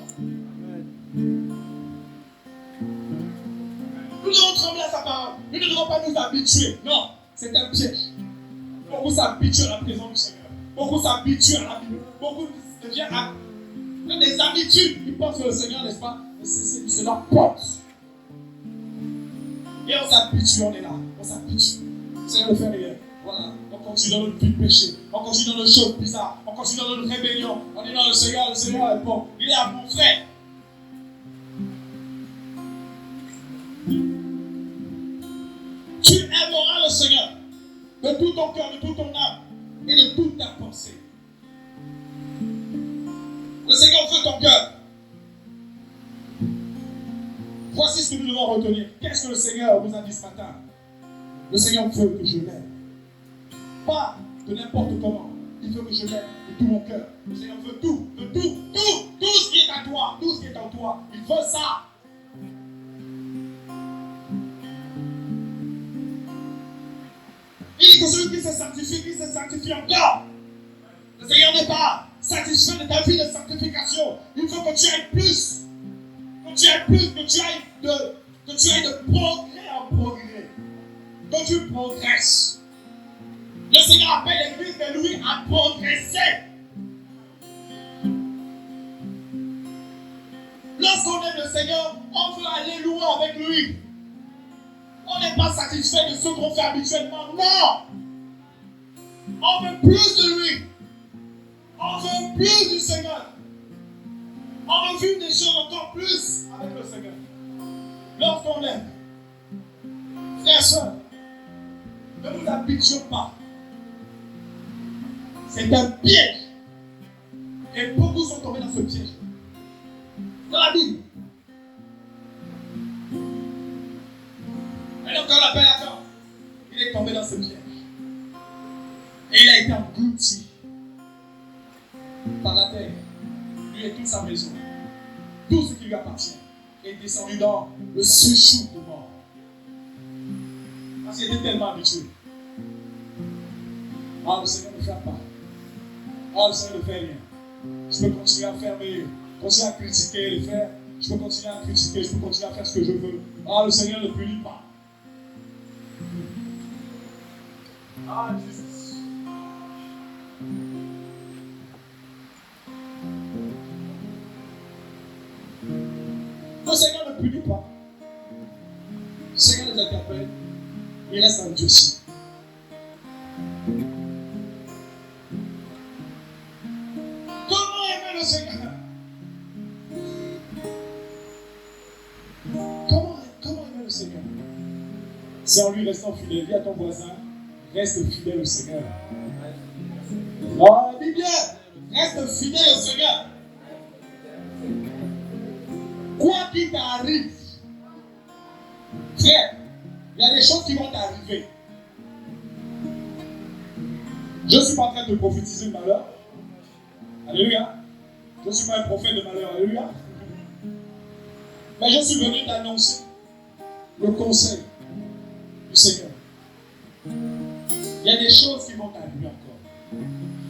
Nous devons trembler à sa parole. Nous ne devons pas nous habituer. Non, c'est un piège. Beaucoup s'habituent à la présence du Seigneur. Beaucoup s'habituent à la Bible. Beaucoup deviennent des habitudes. Ils pensent que le Seigneur, n'est-ce pas, c'est leur porte. Et on s'habitue, on est là. On s'habitue. Le Seigneur ne fait rien. Voilà. On continue dans notre vie de péché. On continue dans nos choses bizarres. On continue dans notre rébellion. On est dans le Seigneur est bon. Il est à mon frère. Tu aimeras le Seigneur de tout ton cœur, de toute ton âme et de toute ta pensée. Le Seigneur veut ton cœur. Voici ce que nous devons retenir. Qu'est-ce que le Seigneur nous a dit ce matin? Le Seigneur veut que je l'aime. Pas de n'importe comment. Il veut que je l'aime de tout mon cœur. Le Seigneur veut tout ce qui est à toi, tout ce qui est en toi. Il veut ça. Il dit que celui qui se sanctifie encore. Le Seigneur n'est pas satisfait de ta vie de sanctification. Il faut que tu ailles plus. Que tu ailles plus, que tu ailles de progrès en progrès. Que tu progresses. Le Seigneur appelle l'église de lui à progresser. Lorsqu'on aime le Seigneur, on veut aller loin avec lui. On n'est pas satisfait de ce qu'on fait habituellement. Non! On veut plus de lui. On veut plus du Seigneur. On veut vivre des choses encore plus avec le Seigneur. Lorsqu'on aime, frères et sœurs, ne nous habituons pas. C'est un piège. Et beaucoup sont tombés dans ce piège. Dans la Bible. Et donc, quand on l'appelle à corps, il est tombé dans ce piège. Et il a été englouti par la terre. Lui et toute sa maison. Tout ce qui lui appartient. Est descendu dans le séjour de mort. Parce qu'il était tellement habitué. Ah, le Seigneur ne fait pas. Ah, le Seigneur ne fait rien. Je peux continuer à faire continuer à critiquer les frères. Je peux continuer à critiquer. Je peux continuer à faire ce que je veux. Ah, le Seigneur ne punit pas. Ah, Jésus. Le Seigneur ne punit pas. Le Seigneur les interpelle. Il reste en Dieu aussi. Comment aimer le Seigneur? Comment aimer le Seigneur? C'est en lui restant fidèle. Dis à ton voisin, reste fidèle au Seigneur. Oh, dis bien, reste fidèle au Seigneur. Quoi qu'il t'arrive, frère, il y a des choses qui vont t'arriver. Je ne suis pas en train de prophétiser le malheur. Alléluia. Je ne suis pas un prophète de malheur. Alléluia. Mais je suis venu t'annoncer le conseil du Seigneur. Il y a des choses qui vont t'arriver encore.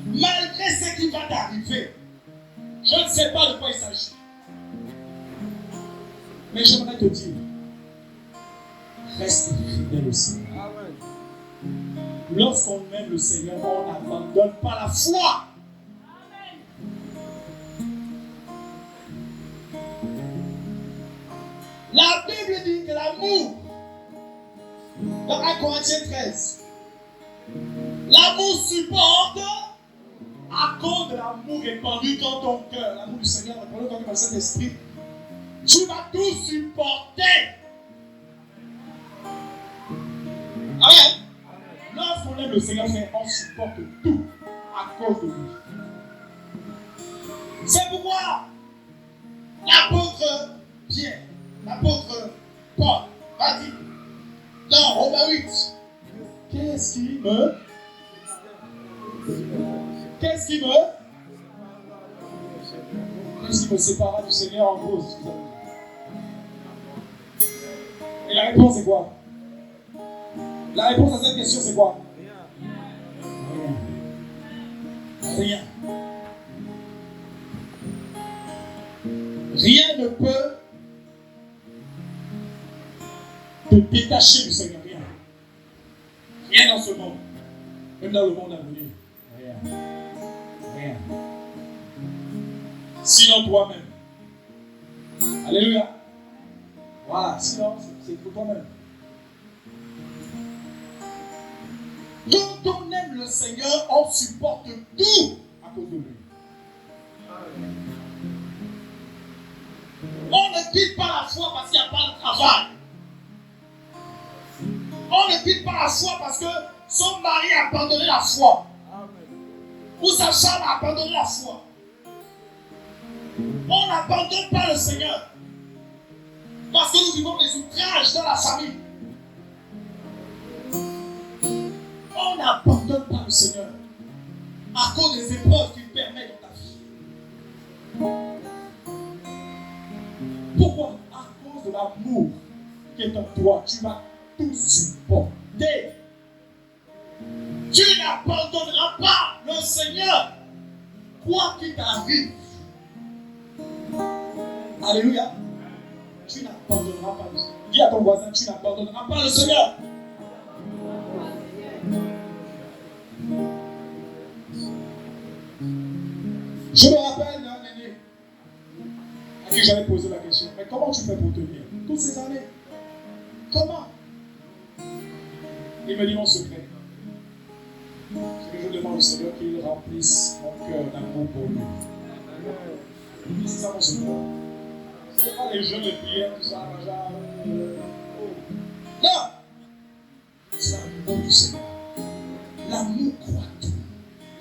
Malgré ce qui va t'arriver, je ne sais pas de quoi il s'agit. Mais j'aimerais te dire, reste fidèle au Seigneur. Lorsqu'on aime le Seigneur, on n'abandonne pas la foi. La Bible dit que l'amour, dans 1 Corinthiens 13, l'amour supporte à cause de l'amour répandu dans ton cœur. L'amour du Seigneur, répandu dans ton Saint-Esprit. Tu vas tout supporter. Amen. Lorsqu'on aime le Seigneur, on supporte tout à cause de lui. C'est pourquoi l'apôtre Pierre, l'apôtre Paul va dire dans Romains 8, qu'est-ce qui me séparera du Seigneur en cause? Et la réponse c'est quoi? La réponse à cette question c'est quoi? Rien. Rien ne peut te détacher du Seigneur. Rien. Rien dans ce monde. Même dans le monde à venir. Rien. Rien. Sinon toi-même. Alléluia. Voilà. Sinon, c'est pour toi-même. Quand on aime le Seigneur, on supporte tout à cause de lui. On ne quitte pas la foi parce qu'il n'y a pas de travail. On ne quitte pas la foi parce que son mari a abandonné la foi. Ou sa femme a abandonné la foi. On n'abandonne pas le Seigneur parce que nous vivons des outrages dans la famille. On n'abandonne pas le Seigneur à cause des épreuves qu'il permet dans ta vie. Pourquoi? À cause de l'amour qui est en toi, tu vas tout supporter. Tu n'abandonneras pas le Seigneur, quoi qu'il t'arrive. Alléluia. Tu n'abandonneras pas le Seigneur. Dis à ton voisin, tu n'abandonneras pas le Seigneur. Je me rappelle d'un aîné à qui j'avais posé la question, mais comment tu fais pour tenir toutes ces années? Comment? Il me dit mon secret. C'est que je demande au Seigneur qu'il remplisse mon cœur d'amour pour lui. C'est ça mon secret. Ce n'est pas les jeux de prière, tout ça, genre. Non! C'est l'amour du Seigneur. L'amour croit tout.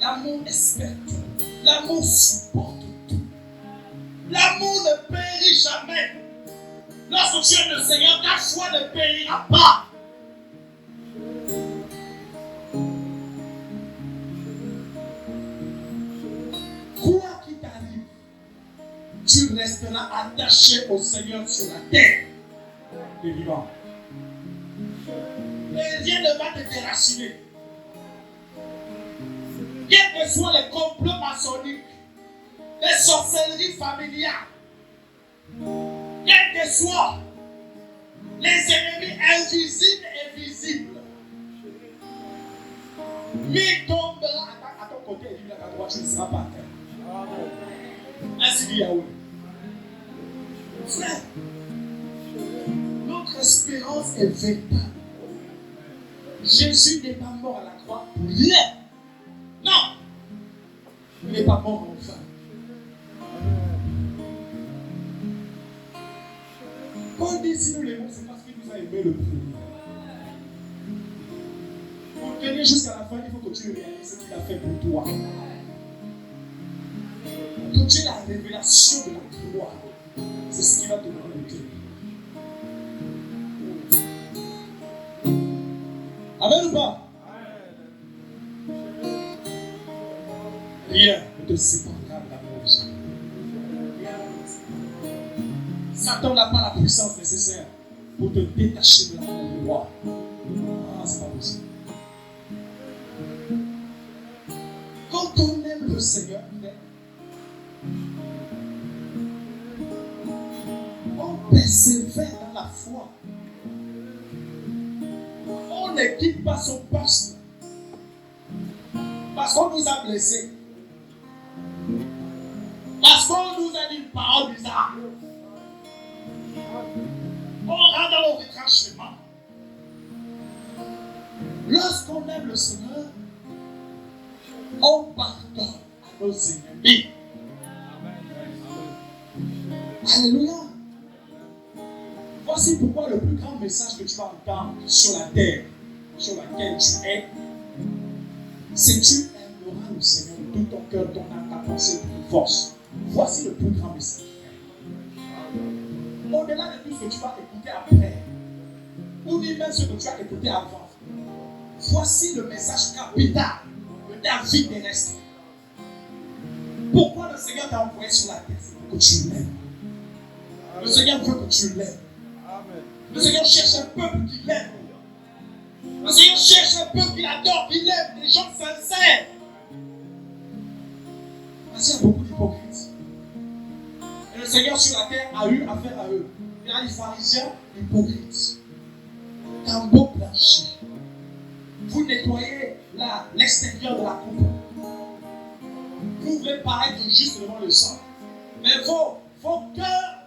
L'amour espère tout. L'amour supporte tout. L'amour ne périt jamais. Lorsque tu aimes le Seigneur, ta foi ne périra pas. Quoi qu'il t'arrive, tu resteras attaché au Seigneur sur la terre des vivants. Et rien ne va te déraciner. Quels que soient les complots maçonniques, les sorcelleries familiales, quels que soient les ennemis invisibles et visibles, mis tombera à ton côté et lui à ta droite, tu ne seras pas à terre. Ainsi dit Yahweh. Frère, notre espérance est véritable. Jésus n'est pas mort à la croix pour rien. Non, il n'est pas mort enfin. Quand on dit si nous l'aimons, c'est parce qu'il nous a aimé le premier. Pour tenir jusqu'à la fin, il faut que tu réalises ce qu'il a fait pour toi. Que tu aies la révélation de la gloire. C'est ce qui va te donner le tenir. Amen ou pas? Rien ne te séparera de l'amour du Seigneur. Satan n'a pas la puissance nécessaire pour te détacher de l'amour du roi. Ah, c'est pas possible. Quand on aime le Seigneur, on persévère dans la foi. On ne quitte pas son poste parce qu'on nous a blessés. Parce qu'on nous a dit une parole bizarre. On rentre dans le retranchement. Lorsqu'on aime le Seigneur, on pardonne à nos ennemis. Alléluia. Voici pourquoi le plus grand message que tu vas entendre sur la terre, sur laquelle tu es, c'est que tu aimeras le Seigneur de tout ton cœur, ton âme, ta pensée, ta force. Voici le plus grand message. Au-delà de tout ce que tu vas écouter après, ou même ce que tu as écouté avant, voici le message capital de ta vie terrestre. Pourquoi le Seigneur t'a envoyé sur la terre? C'est pour que tu l'aimes. Le Seigneur veut que tu l'aimes. Le Seigneur cherche un peuple qui l'aime. Le Seigneur cherche un peuple qui l'adore, qui l'aime, des gens sincères. Parce qu'il y a beaucoup d'hypocrites. Et le Seigneur sur la terre a eu affaire à eux. Il y a des pharisiens hypocrites. Tambour blanchi. Vous nettoyez l'extérieur de la coupe. Vous voulez paraître juste devant le sang. Mais vos cœurs,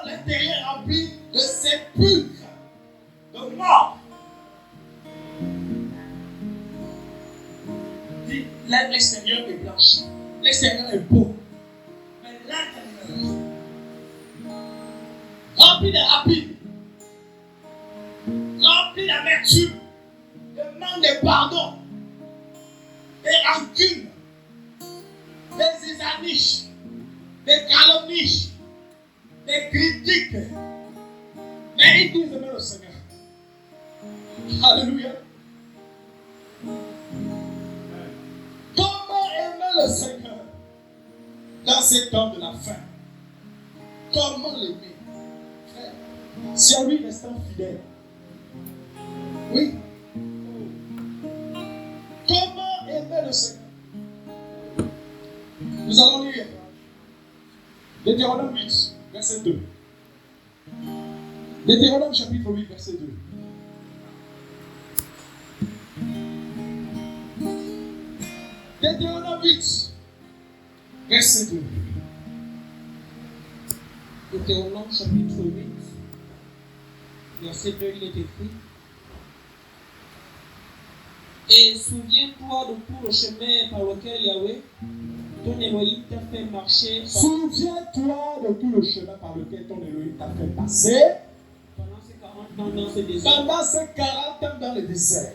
l'intérieur est rempli de sépulcres, de mort. L'extérieur est blanchi. L'extérieur est beau. Mais l'intérieur, rempli de rapide, rempli d'amertume, de manque de pardon, des rancunes, des isaniches, des calomnies, des critiques. Mais ils disent aimer le Seigneur. Alléluia. Comment aimer le Seigneur dans ces temps de la fin? Comment l'aimer? Frère, c'est en lui restant fidèle. Oui. Comment aimer le Seigneur? Nous allons lire Deutéronome 8, verset 2. Deutéronome chapitre 8, verset 2. Deutéronome 8, verset 2. Deutéronome chapitre 8, verset 2, il est écrit. Et souviens-toi de tout le chemin par lequel Yahweh, ton Elohim, t'a fait marcher. Souviens-toi de tout le chemin par lequel ton Elohim t'a fait passer Pendant ces 40 ans dans ce désert. Pendant ces 40 ans dans le désert.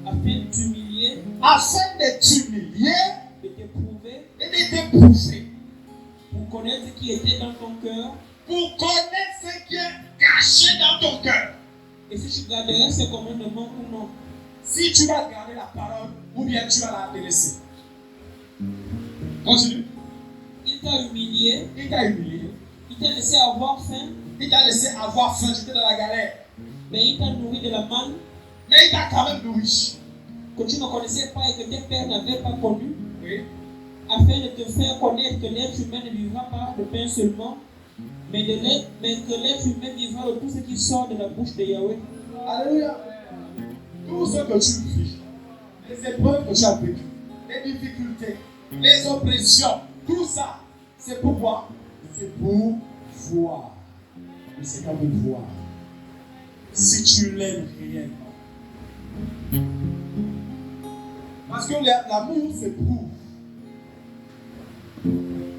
Afin de t'humilier. Afin de t'humilier. De t'éprouver. Et de t'éprouver. Pour connaître ce qui était dans ton cœur. Pour connaître ce qui est caché dans ton cœur. Et si tu garderais ce commandement ou non. Si tu vas garder la parole ou bien tu vas la délaisser. Continue. Il t'a humilié. Il t'a humilié. Il t'a laissé avoir faim. Il t'a laissé avoir faim. J'étais dans la galère. Mais il t'a nourri de la manne. Mais il t'a quand même nourri. Que tu ne connaissais pas et que tes pères n'avaient pas connu. Oui. Afin de te faire connaître que l'être humain ne vivra pas de pain seulement, mais que l'être humain vivra de tout ce qui sort de la bouche de Yahweh. Alléluia. Tout ce que tu vis, les épreuves que tu as vécues, les difficultés, les oppressions, tout ça, c'est pourquoi? C'est pour voir. Le Seigneur veut voir. Si tu l'aimes réellement. Parce que l'amour s'éprouve.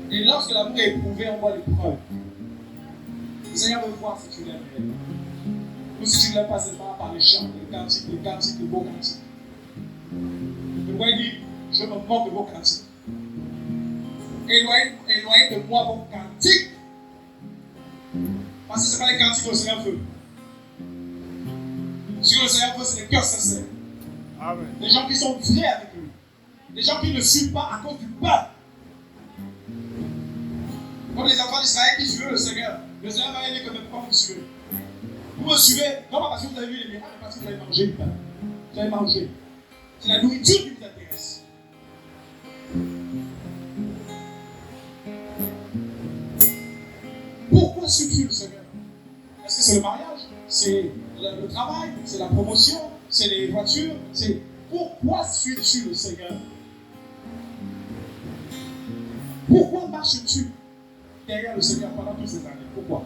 Et lorsque l'amour est éprouvé, on voit l'épreuve. Le Seigneur veut voir si tu l'aimes réellement. Ou si tu ne l'aimes pas, c'est pas par les chants, les cantiques, les beaux cantiques. Le roi dit, je me moque de vos cantiques. Éloignez de moi vos cantiques. Parce que ce n'est pas les cantiques que le Seigneur veut. Ce que le Seigneur veut, c'est les cœurs sincères. Amen. Les gens qui sont vrais avec lui. Les gens qui ne suivent pas à cause du peuple. Comme les enfants d'Israël qui suivaient le Seigneur. Le Seigneur va dire que même pas vous suivez. Vous me suivez, non pas parce que vous avez vu les miracles, mais parce que vous avez mangé du pain. Vous avez mangé. C'est la nourriture qui vous intéresse. Pourquoi suis-tu le Seigneur? Est-ce que c'est le mariage? C'est le travail? C'est la promotion? C'est les voitures? C'est pourquoi suis-tu le Seigneur? Pourquoi marches-tu derrière le Seigneur pendant toutes ces années? Pourquoi?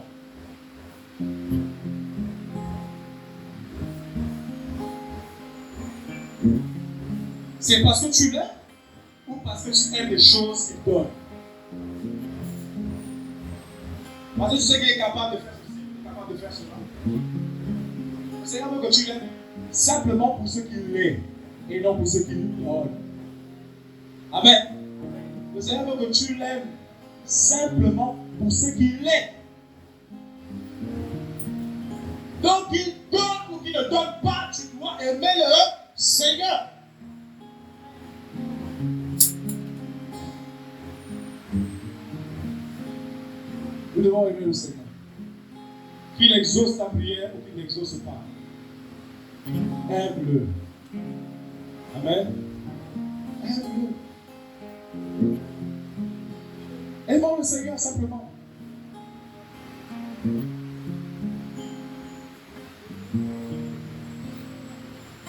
C'est parce que tu l'aimes ou parce que tu aimes les choses qu'il donne? Parce que tu sais qu'il est capable de faire ceci, il est capable de faire cela. Le Seigneur veut que tu l'aimes simplement pour ce qu'il est et non pour ce qu'il donne. Amen. Le Seigneur veut que tu l'aimes simplement pour ce qu'il est. Donc qu'il donne ou qu'il ne donne pas, tu dois aimer le Seigneur. Nous devons aimer le Seigneur. Qu'il exauce ta prière ou qu'il n'exauce pas. Aime-le. Amen. Aime-le. Aimons le Seigneur simplement.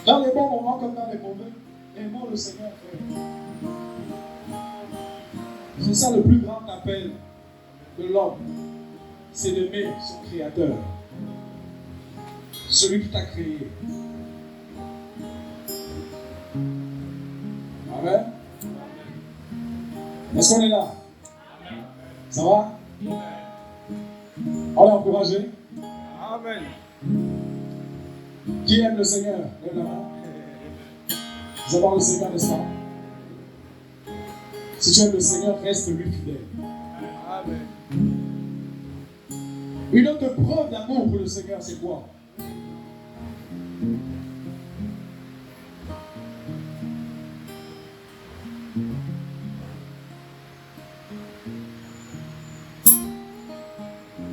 Dans les bons moments comme dans les mauvais, aimons le Seigneur, frère. C'est ça le plus grand appel de l'homme. C'est d'aimer son Créateur. Celui qui t'a créé. Amen. Est-ce qu'on est là? Ça va? On est encouragé? Amen. Qui aime le Seigneur? Lève la main. Nous avons le Seigneur, n'est-ce pas? Si tu aimes le Seigneur, reste lui fidèle. Amen. Une autre preuve d'amour pour le Seigneur, c'est quoi?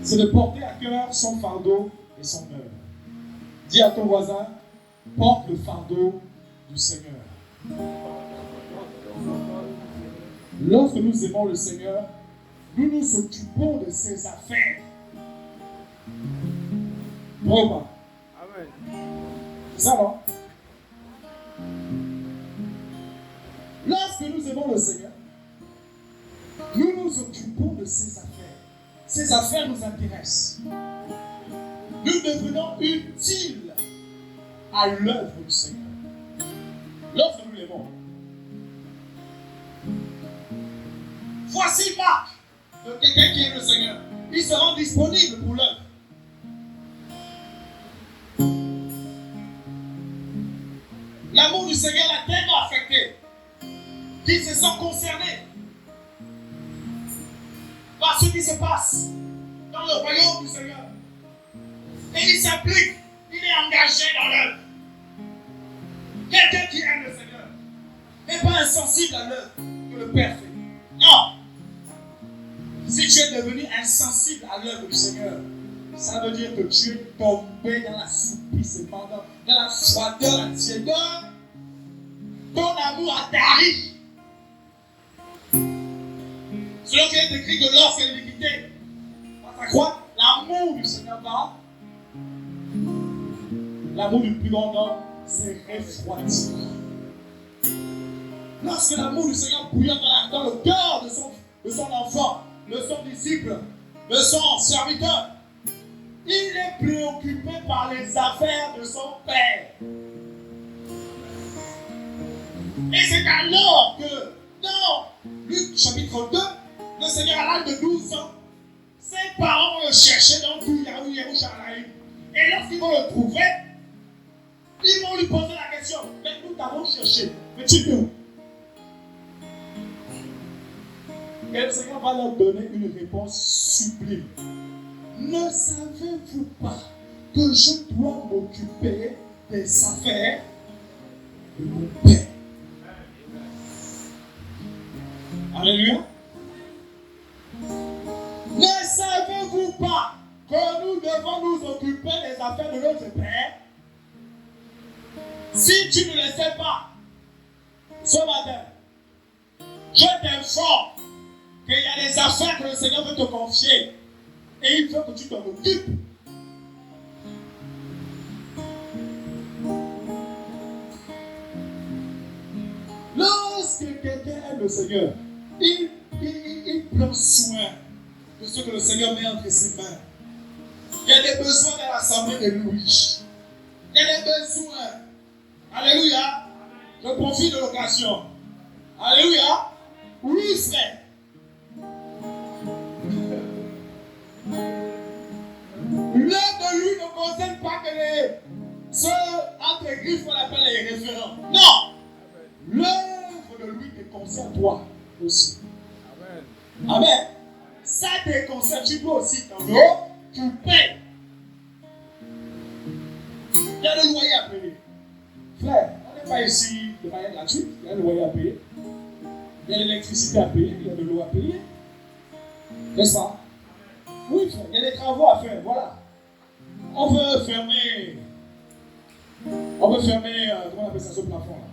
C'est de porter à cœur son fardeau et son œuvre. Dis à ton voisin, porte le fardeau du Seigneur. Lorsque nous aimons le Seigneur, nous nous occupons de ses affaires. Pourquoi? Amen. C'est ça, non? Lorsque nous aimons le Seigneur, nous nous occupons de ses affaires. Ces affaires nous intéressent. Nous devenons utiles à l'œuvre du Seigneur. Lorsque nous l'aimons. Voici marque de quelqu'un qui aime le Seigneur. Il se rend disponible pour l'œuvre. L'amour du Seigneur l'a tellement affecté qu'il se sent concerné par ce qui se passe dans le royaume du Seigneur. Et il s'implique, il est engagé dans l'œuvre. Quelqu'un qui aime le Seigneur n'est pas insensible à l'œuvre que le Père fait. Non. Si tu es devenu insensible à l'œuvre du Seigneur, ça veut dire que tu es tombé dans l'assoupissement, dans la froideur, la tiédeur. Ton amour a tari. Selon qu'il est écrit que lorsque l'iniquité va s'accroître, l'amour du Seigneur va. L'amour du plus grand homme s'est refroidi. Lorsque l'amour du Seigneur bouillonne dans le cœur de son enfant, de son disciple, de son serviteur, il est préoccupé par les affaires de son Père. Et c'est alors que, dans Luc chapitre 2, le Seigneur à l'âge de 12 ans, ses parents vont le chercher dans tout Yerushalayim. Et lorsqu'ils vont le trouver, ils vont lui poser la question. Mais nous t'avons cherché. Mais tu es où? Et le Seigneur va leur donner une réponse sublime. Ne savez-vous pas que je dois m'occuper des affaires de mon Père? Alléluia. Ne savez-vous pas que nous devons nous occuper des affaires de notre Père? Si tu ne le sais pas, ce matin, je t'informe qu'il y a des affaires que le Seigneur veut te confier et il veut que tu t'en occupes. Lorsque quelqu'un aime le Seigneur, il prend soin de ce que le Seigneur met entre ses mains. Il y a des besoins dans l'assemblée de Louis. Il y a des besoins. Alléluia. Je profite de l'occasion. Alléluia. Oui, frère. L'œuvre Ceux entre églises qu'on appelle les référents. Non! L'œuvre de lui te concerne toi aussi. Amen. Amen. Ça te concerne, tu peux aussi t'en haut, tu payes. Il y a le loyer à payer. Frère, on n'est pas ici de manière gratuite. Il y a le loyer à payer. Il y a l'électricité à payer. Il y a de l'eau à payer. N'est-ce pas? Oui, frère. Il y a des travaux à faire. Voilà. On veut fermer. Comment on appelle ça, ce plafond là?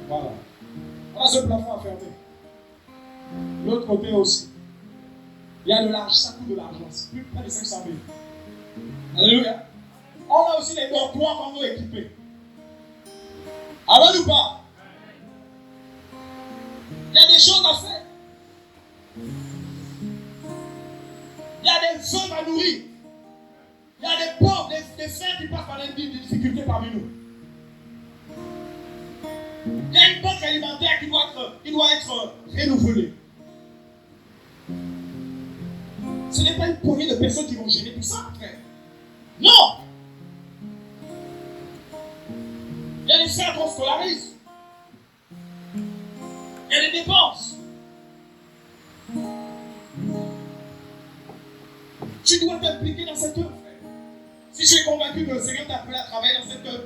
Voilà. On a ce plafond à fermer. L'autre côté aussi. Il y a de l'argent, ça coûte de l'argent. C'est plus près de 500 000. Alléluia. On a aussi les dortoirs qu'on doit équiper. Amen ou pas? Il y a des choses à faire. Il y a des hommes à nourrir. Il y a des pauvres, des frères qui passent par des difficultés parmi nous. Il y a une banque alimentaire qui doit être renouvelée. Ce n'est pas une poignée de personnes qui vont gérer tout ça, frère. Non! Il y a des frères qu'on scolarise. Il y a des dépenses. Tu dois t'impliquer dans cette œuvre, frère. Si tu es convaincu que le Seigneur t'a appelé à travailler dans cette œuvre,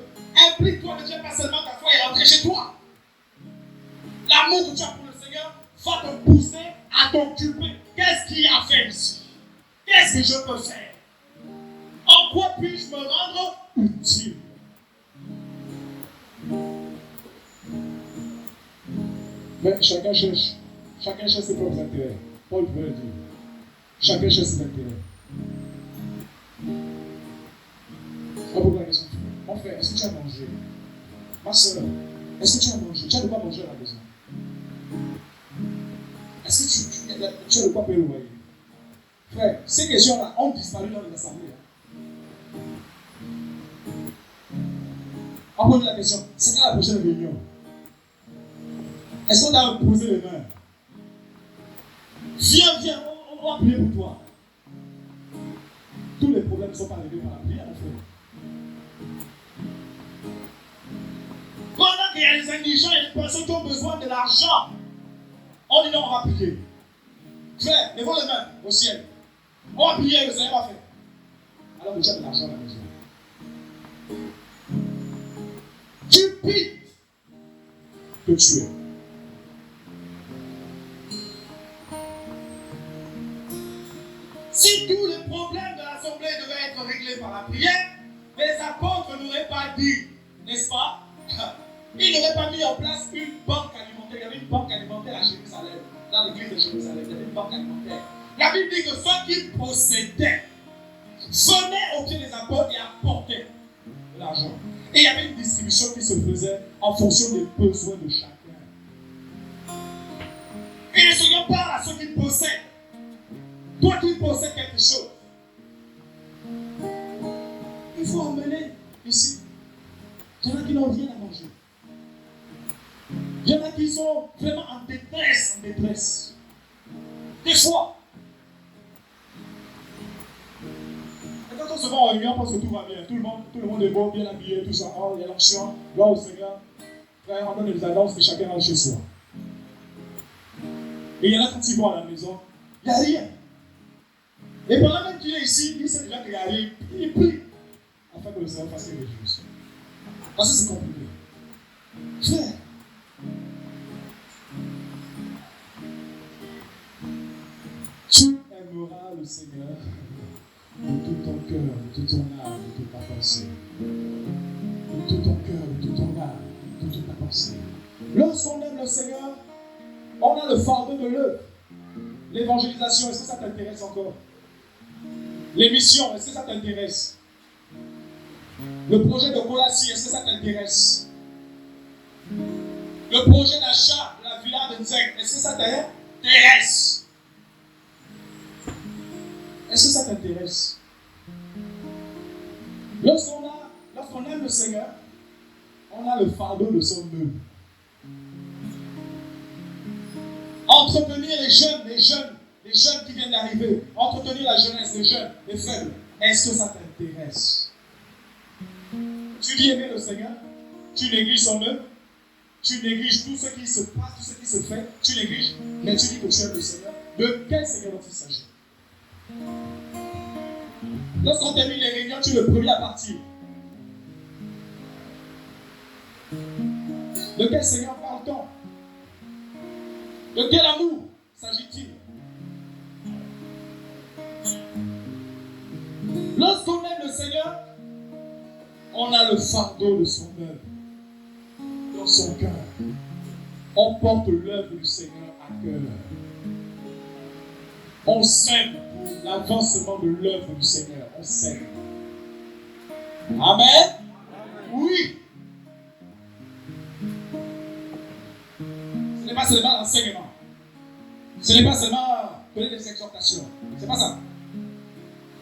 implique-toi, ne tiens pas seulement ta foi et rentrer chez toi. L'amour que tu as pour le Seigneur va te pousser à t'occuper. Qu'est-ce qu'il y a à faire ici? Qu'est-ce que je peux faire? En quoi puis-je me rendre utile? Mais chacun cherche ses propres intérêts. Paul peut le dire. Chacun cherche ses intérêts. On pose la question. Mon frère, est-ce que tu as mangé? Ma soeur, est-ce que tu as mangé? Tu as de quoi manger à la maison? Est-ce que tu as de quoi payer le loyer? Frère, ces questions-là ont disparu dans les assemblées. On pose la question. C'est quand la prochaine réunion? Est-ce qu'on t'a posé les mains? Viens, on va prier pour toi. Tous les problèmes ne sont pas réglés par la prière, mon frère. Pendant qu'il y a des indigents et des personnes qui ont besoin de l'argent, on dit non, on va prier. Frère, levons les mains au ciel. On va prier, le Seigneur va faire. Alors que tu as de l'argent à la maison. Stupide que tu es. Si tous les problèmes de l'assemblée devaient être réglés par la prière, les apôtres n'auraient pas dit, n'est-ce pas? Ils n'auraient pas mis en place une banque alimentaire. Il y avait une banque alimentaire à Jérusalem, dans l'église de Jérusalem. Il y avait une banque alimentaire. La Bible dit que ceux qui possédaient venaient au pied des apôtres et apportaient de l'argent. Et il y avait une distribution qui se faisait en fonction des besoins de chacun. Et le Seigneur parle à ceux qui possèdent. Toi qui possèdes quelque chose, il faut emmener ici. Il y en a qui n'ont rien à manger. Il y en a qui sont vraiment en détresse, Des fois. Et quand on se voit en réunion, on pense que tout va bien. Tout le monde est beau, bien habillé, tout ça. Oh, il y a l'onction, gloire au Seigneur. Frère, on donne les annonces et chacun rentre chez soi. Et il y en a quand ils vont à la maison, il n'y a rien. Et pendant même qu'il est ici, il sait déjà qu'il arrive, il prie afin que le Seigneur fasse quelque chose. Parce que c'est compliqué. Frère, tu aimeras le Seigneur de tout ton cœur, de toute ton âme, de toute ta pensée. De tout ton cœur, de toute ton âme, de toute ta pensée. Lorsqu'on aime le Seigneur, on a le fardeau de l'œuvre. L'évangélisation, est-ce que ça t'intéresse encore? Les missions, est-ce que ça t'intéresse? Le projet de Colassie, est-ce que ça t'intéresse? Le projet d'achat de la villa de Nzeg, est-ce que ça t'intéresse? Est-ce que ça t'intéresse? Lorsqu'on aime le Seigneur, on a le fardeau de son œuvre. Entretenir les jeunes qui viennent d'arriver, entretenir la jeunesse, les jeunes, les faibles, est-ce que ça t'intéresse? Tu dis aimer le Seigneur, tu négliges son œuvre, tu négliges tout ce qui se passe, tout ce qui se fait, tu négliges, mais tu dis que tu aimes le Seigneur. De quel Seigneur dont il s'agit? Lorsqu'on termine les réunions, tu es le premier à partir. De quel Seigneur parle-t-on? De quel amour s'agit-il? Lorsqu'on aime le Seigneur, on a le fardeau de son œuvre dans son cœur. On porte l'œuvre du Seigneur à cœur. On s'aime pour l'avancement de l'œuvre du Seigneur. On s'aime. Amen. Oui. Ce n'est pas seulement l'enseignement. Ce n'est pas seulement donner des exhortations. Ce n'est pas ça.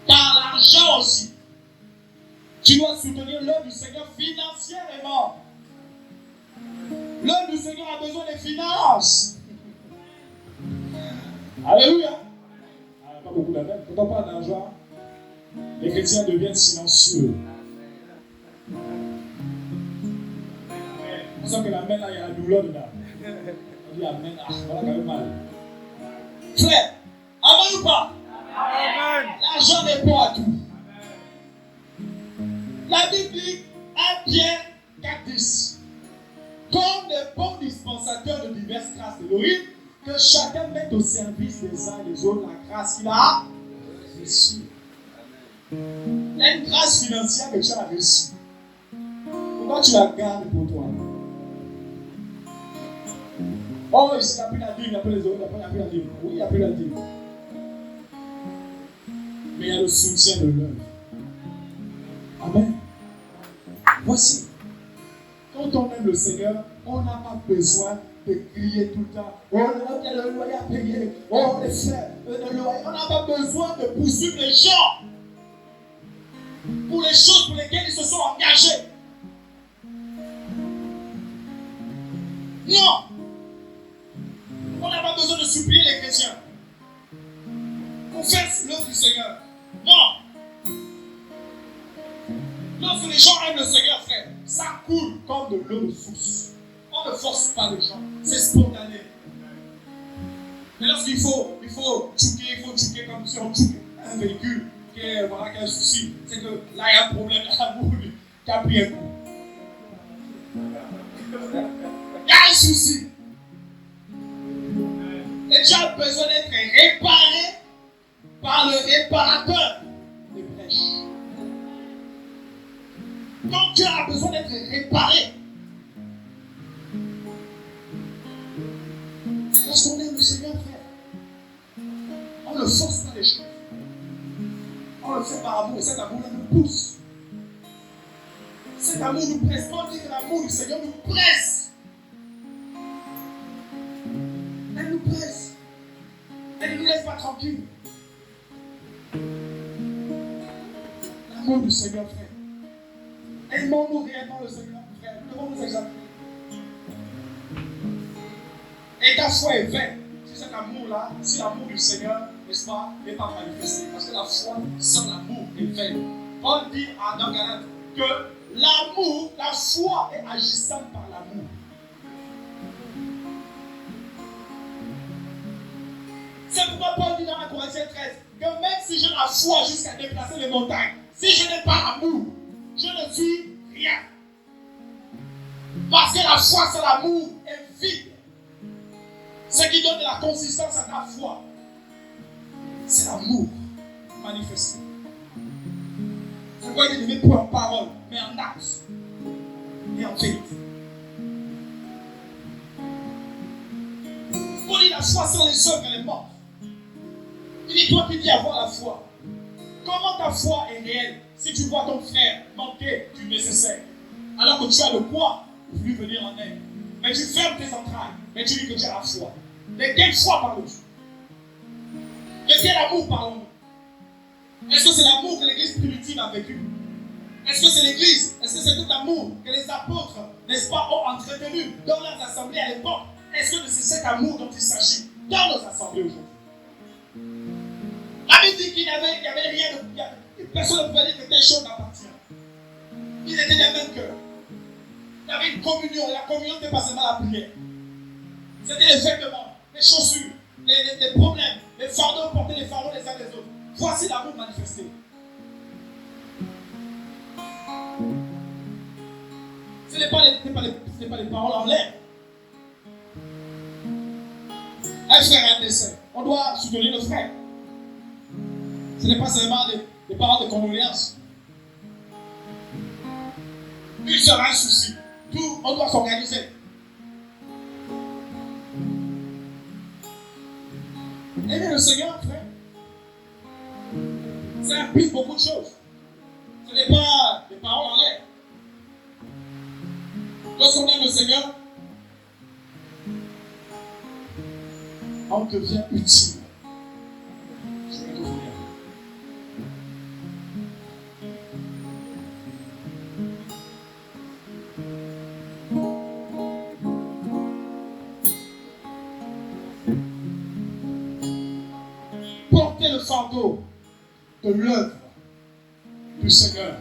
Par l'argent aussi. Tu dois soutenir l'œuvre du Seigneur financièrement. L'œuvre du Seigneur a besoin des finances. Alléluia. Pas beaucoup d'appels. Quand on parle d'argent, les chrétiens deviennent silencieux. On sent que la main là, il y a la douleur dedans. On dit amen. Ah, voilà quand même mal. Frère, amen ou pas? Amen. L'argent n'est pas à tout. La Bible dit 1 Pierre 4:10. Comme des bons dispensateurs de diverses grâces d'Élohim, que chacun mette au service des uns et des autres la grâce qu'il a reçue. Il y a une grâce financière que tu as reçue. Pourquoi tu la gardes pour toi? Oh, ici, il n'y a plus la dîme, il n'y a plus les autres, il n'y a plus la dîme. Oui, il n'y a plus la dîme. Mais il y a le soutien de l'œuvre. Amen. Voici. Quand on aime le Seigneur, on n'a pas besoin de crier tout le temps. Oh, il y a le loyer à payer. Oh, les frères, le loyer. On n'a pas besoin de poursuivre les gens pour les choses pour lesquelles ils se sont engagés. Non. On n'a pas besoin de supplier les chrétiens pour faire l'œuvre du Seigneur. Non. Lorsque les gens aiment le Seigneur, frère, ça coule comme de l'eau de source. On ne force pas les gens, c'est spontané. Mais lorsqu'il faut tchouquer comme si on tchouque un véhicule qui a un souci, c'est que là il y a un problème, il y a un bout qui a pris un coup. Il y a un souci. Et tu as besoin d'être réparé par le réparateur des brèches. Donc tu as besoin d'être réparé. Lorsqu'on aime le Seigneur, frère, on ne force pas les choses. On le fait par amour et cet amour-là nous pousse. Cet amour nous presse. On dit que l'amour du Seigneur nous presse. Elle nous presse. Elle ne nous laisse pas tranquilles. L'amour du Seigneur, frère. Aimons-nous réellement le Seigneur, frère. Nous devons nous examiner. Et ta foi est vaine. Si cet amour-là, si l'amour du Seigneur, n'est-ce pas, n'est pas manifesté. Parce que la foi sans l'amour est vaine. Paul dit dans Galates que l'amour, la foi est agissante par l'amour. C'est pourquoi Paul dit dans 1 Corinthiens 13 que même si j'ai la foi jusqu'à déplacer les montagnes, si je n'ai pas l'amour, je ne suis rien. Parce que la foi sans l'amour est vide. Ce qui donne de la consistance à ta foi, c'est l'amour manifesté. C'est pourquoi il dit ne pas en parole, mais en acte et en vérité. Paul dit la foi sans les œuvres, elle est morte. Il dit toi qui dis avoir la foi, comment ta foi est réelle si tu vois ton frère manquer du nécessaire, alors que tu as le quoi pour lui venir en aide? Mais tu fermes tes entrailles, mais tu dis que tu as la foi. De quelle foi parles-tu? De quel amour parlons-nous? Est-ce que c'est l'amour que l'église primitive a vécu? Est-ce que c'est l'église? Est-ce que c'est tout l'amour que les apôtres, n'est-ce pas, ont entretenu dans leurs assemblées à l'époque? Est-ce que c'est cet amour dont il s'agit dans nos assemblées aujourd'hui? La Bible dit qu'il n'y avait rien de... Personne ne pouvait dire que telle chose appartient. Ils étaient Il y avait une communion. Et la communion n'était pas seulement la prière. C'était les vêtements, les chaussures, les problèmes, les fardeaux, porter les fardeaux les uns les autres. Voici l'amour manifesté. Ce n'est pas les paroles en l'air. Un frère a un décès. On doit soutenir le frère. Ce n'est pas seulement des paroles de condoléances. Il sera un souci. Tout, on doit s'organiser. Aimer le Seigneur, frère, ça implique beaucoup de choses. Ce n'est pas des paroles en l'air. Lorsqu'on aime le Seigneur, on devient utile. Je vais vous dire. Porter le fardeau de l'œuvre du Seigneur.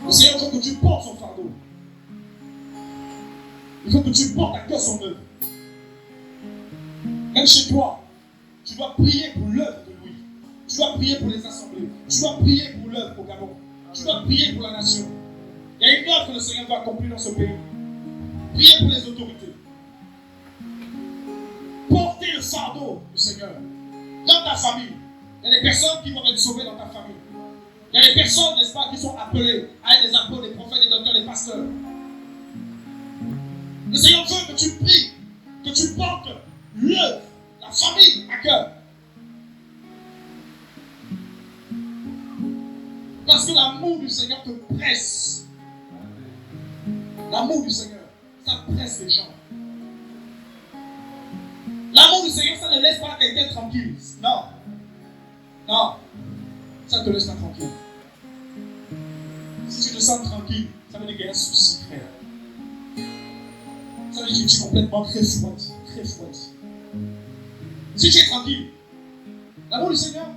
Le Seigneur veut que tu portes son fardeau. Il faut que tu portes à cœur son œuvre. Même chez toi, tu dois prier pour l'œuvre de Louis. Tu dois prier pour les assemblées. Tu dois prier pour l'œuvre au Gabon. Tu dois prier pour la nation. Il y a une œuvre que le Seigneur va accomplir dans ce pays. Priez pour les autorités. Portez le fardeau du Seigneur. Dans ta famille, il y a des personnes qui vont être sauvées dans ta famille. Il y a des personnes, n'est-ce pas, qui sont appelées à être des apôtres, des prophètes, des docteurs, des pasteurs. Le Seigneur veut que tu pries, que tu portes l'œuvre, la famille à cœur. Parce que l'amour du Seigneur te presse. L'amour du Seigneur, ça presse les gens. L'amour du Seigneur, ça ne laisse pas quelqu'un tranquille. Non. Non. Ça ne te laisse pas tranquille. Si tu te sens tranquille, ça veut dire qu'il y a un souci, frère. Ça veut dire que tu es complètement refroidi. Si tu es tranquille, l'amour du Seigneur,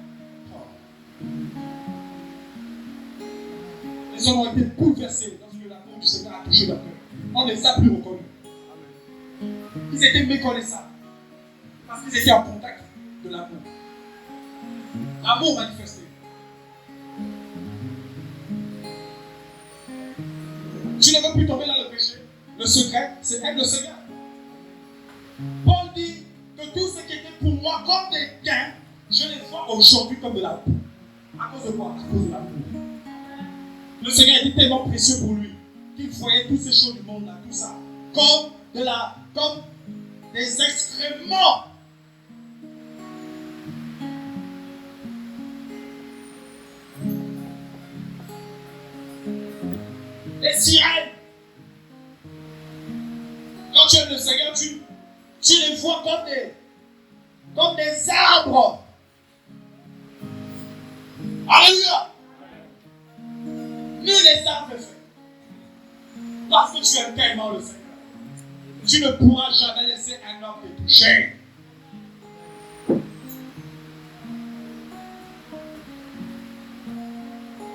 les hommes ont été bouleversés lorsque l'amour du Seigneur a touché leur cœur. On ne les a plus reconnus. Ils étaient méconnaissables. Parce qu'ils étaient en contact de l'amour. L'amour manifesté. Tu ne veux plus tomber dans le péché. Le secret, c'est être le Seigneur. Paul dit que tout ce qui était pour moi comme des gains, je les vois aujourd'hui comme de la boue. À cause de quoi? À cause de l'amour. Le Seigneur était tellement précieux pour lui qu'il voyait toutes ces choses du monde là, tout ça, comme des excréments. Les sirènes. Quand tu aimes le Seigneur, tu les vois comme des arbres. Alléluia. Nul les arbres faits. Parce que tu aimes tellement le Seigneur. Tu ne pourras jamais laisser un homme te toucher.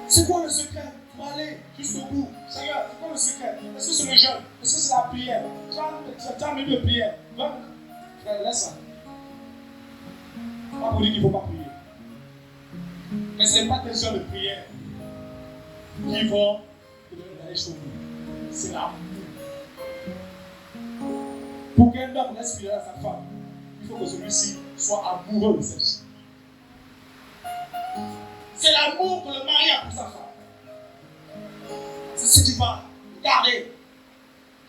C'est quoi le secret? Pour aller jusqu'au bout. Seigneur, c'est quoi le secret? Est-ce que c'est le jeûne? Est-ce que c'est la prière? Tu as mis de prière. Frère, laisse ça. Pas pour dire qu'il ne faut pas prier. Mais ce n'est pas tes heures de prière qui vont te donner d'aller jusqu'au bout. C'est l'amour. Pour qu'un homme laisse fidèle à sa femme, il faut que celui-ci soit amoureux de celle-ci. C'est l'amour que le mari a pour sa femme. C'est ce qui va garder.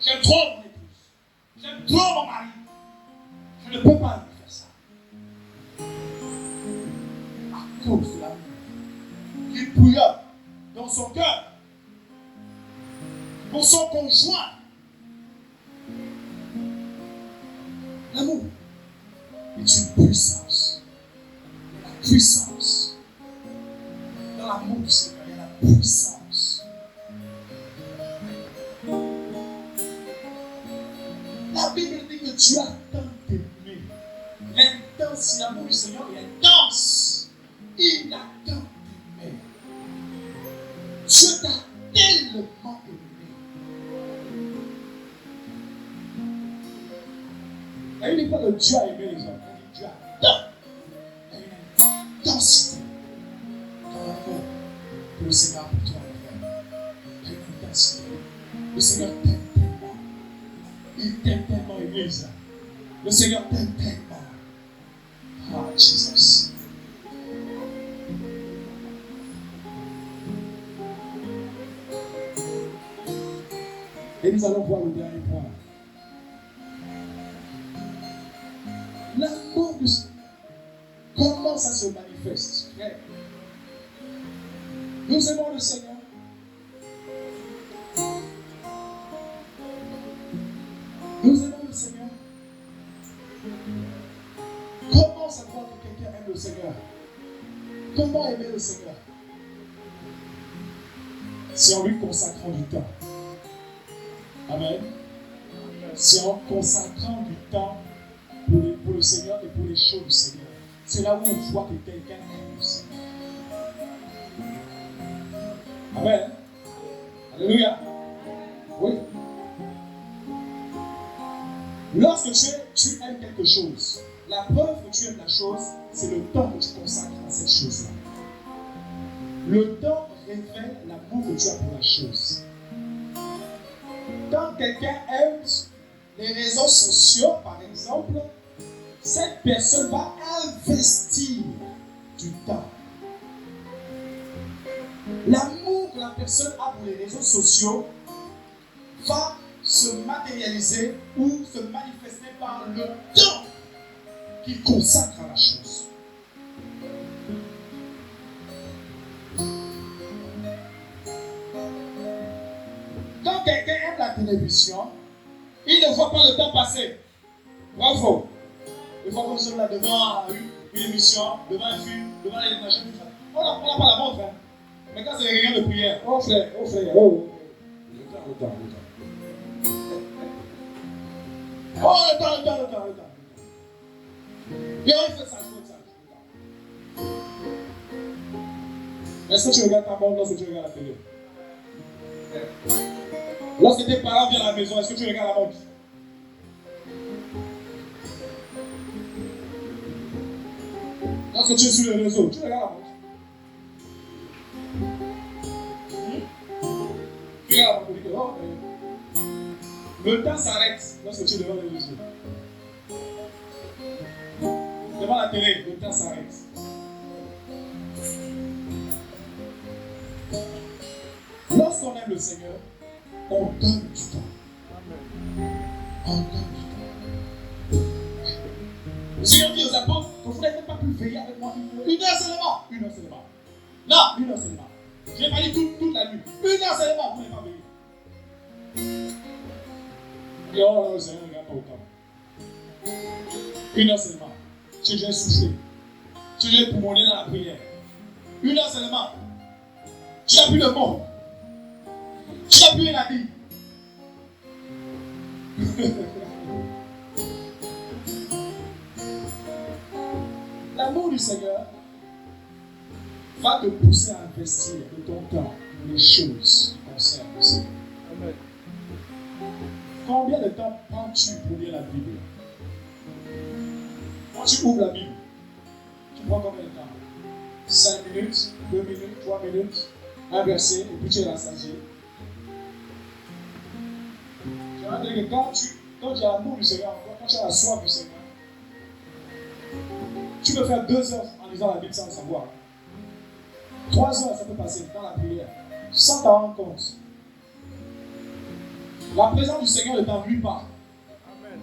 J'aime trop mon épouse. J'aime trop mon mari. Je ne peux pas lui faire ça. À cause de l'amour qu'il bouillonne dans son cœur pour son conjoint. L'amour est une puissance. La puissance. Dans l'amour du Seigneur, il y a la puissance. La Bible dit que Dieu a tant aimé. L'intense, l'amour du Seigneur est intense. Il a tant aimé. Dieu t'a tellement aimé La Bible dit pas que Dieu a aimé les hommes. Il dit Dieu adore. Il y a une intensité dans l'amour que le Seigneur a pour toi, mon frère. Il y a une intensité. Le Seigneur t'aime tellement. Il t'aime tellement, Église. Le Seigneur t'aime tellement. Ah, Jesus. Et nous allons voir le dernier point. L'amour du Seigneur. Comment ça se manifeste, frère? Nous aimons le Seigneur. Nous aimons le Seigneur. Comment savoir que quelqu'un aime le Seigneur? Comment aimer le Seigneur? C'est en lui consacrant du temps. Amen. C'est en consacrant du temps pour le Seigneur et pour les choses du Seigneur. C'est là où on voit que quelqu'un aime le Seigneur. Amen. Alléluia. Oui. Lorsque tu aimes quelque chose, la preuve que tu aimes la chose, c'est le temps que tu consacres à cette chose-là. Le temps révèle l'amour que tu as pour la chose. Quand quelqu'un aime les réseaux sociaux, par exemple, cette personne va investir du temps. L'amour que la personne a pour les réseaux sociaux va se matérialiser ou se manifester par le temps qu'il consacre à la chose. Quand quelqu'un aime la télévision, il ne voit pas le temps passer. Bravo. Il faut qu'on nous sommes là devant une émission, devant un film, devant les machins, tout ça. On n'a pas la montre. Hein. Mais quand c'est les réunions de prière, oh frère, oh. Le temps. Oh, le temps. Bien, il fait ça, Est-ce que tu regardes ta montre lorsque tu regardes la télé? Lorsque tes parents viennent à la maison, est-ce que tu regardes la montre? Lorsque tu es sur le réseau, tu regardes la montre. Tu regardes la montre. Le temps s'arrête lorsque tu es devant le réseau. Devant la télé, le temps s'arrête. Lorsqu'on aime le Seigneur, on donne du temps. On donne du temps. Le Seigneur dit aux apôtres, vous n'avez pas pu veiller avec moi une heure seulement. Non, une heure seulement. Je n'ai pas dit toute la nuit. Une heure seulement, vous n'avez pas veillé. Et oh, le Seigneur ne regarde pas autant. Une heure seulement. Tu es déjà soufflé. Tu es déjà poumonné dans la prière. Une heure seulement. Tu n'as plus de mots. Tu n'as plus rien à dire. L'amour du Seigneur va te pousser à investir de ton temps dans les choses qui concernent le Seigneur. Amen. Combien de temps prends-tu pour lire la Bible? Quand tu ouvres la Bible, tu prends combien de temps? 5 minutes, 2 minutes, 3 minutes, un verset, et puis tu es rassasié. Je veux dire que quand tu as l'amour du Seigneur, quand tu as la soif du Seigneur, tu peux faire 2 heures en lisant la Bible sans le savoir. 3 heures, ça peut passer dans la prière, sans t'en rendre compte. La présence du Seigneur ne t'ennuie pas. Amen.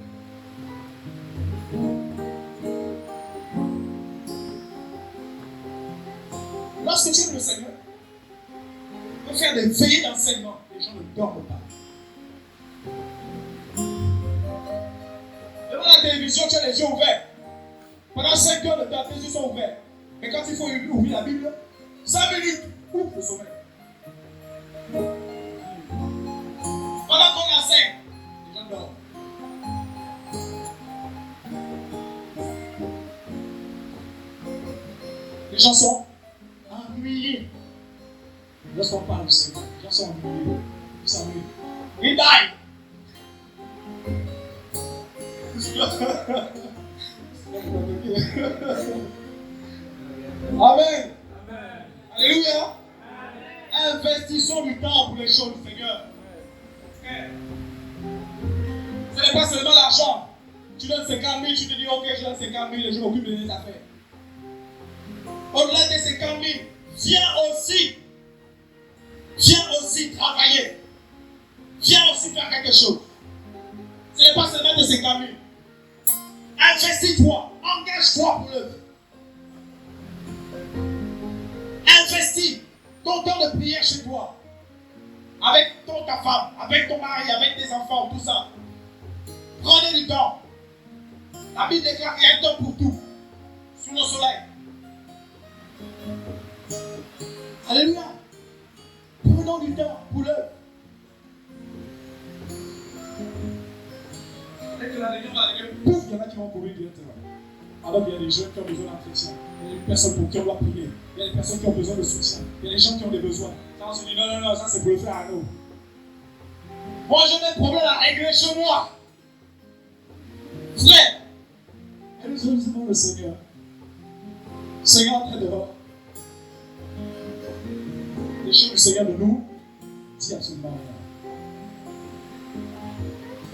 Lorsque tu aimes le Seigneur, tu peux faire des veillées d'enseignement. Les gens ne dorment pas. Devant la télévision, tu as les yeux ouverts. Pendant 5 heures de temps, tes yeux sont ouverts. Mais quand il faut ouvrir la Bible, 5 minutes, ouvre le sommeil. Pendant qu'on enseigne, les gens dorment. Les gens sont ennuyés. Lorsqu'on parle du Seigneur, les gens sont ennuyés. Ils s'ennuient. Ils die. Amen. Alléluia. Investissons du temps pour les choses du Seigneur. Ce n'est pas seulement l'argent. Tu donnes 50 000, tu te dis ok, je donne 50 000 et je m'occupe de mes affaires. Au-delà des 50 000, viens aussi travailler. Viens aussi faire quelque chose. Ce n'est pas seulement des 50 000. Investis-toi, engage-toi pour l'œuvre. Investis ton temps de prière chez toi. Avec ta femme, avec ton mari, avec tes enfants, tout ça. Prenez du temps. La Bible déclare qu'il y a un temps pour tout. Sous le soleil. Alléluia. Prenons du temps pour l'œuvre. Dès que la réunion va arriver, pouf, il y en a qui vont courir directement. Alors qu'il y a des jeunes qui ont besoin d'entretien. Il y a des personnes pour qui on doit prier. Il y a des personnes qui ont besoin de soutien. Il y a des gens qui ont des besoins. Quand on se dit non, ça c'est pour le faire à nous. Moi j'ai des problèmes à régler chez moi. Frère, et nous demandons le Seigneur. Seigneur, entre dehors. Les choses du Seigneur de nous dit absolument rien.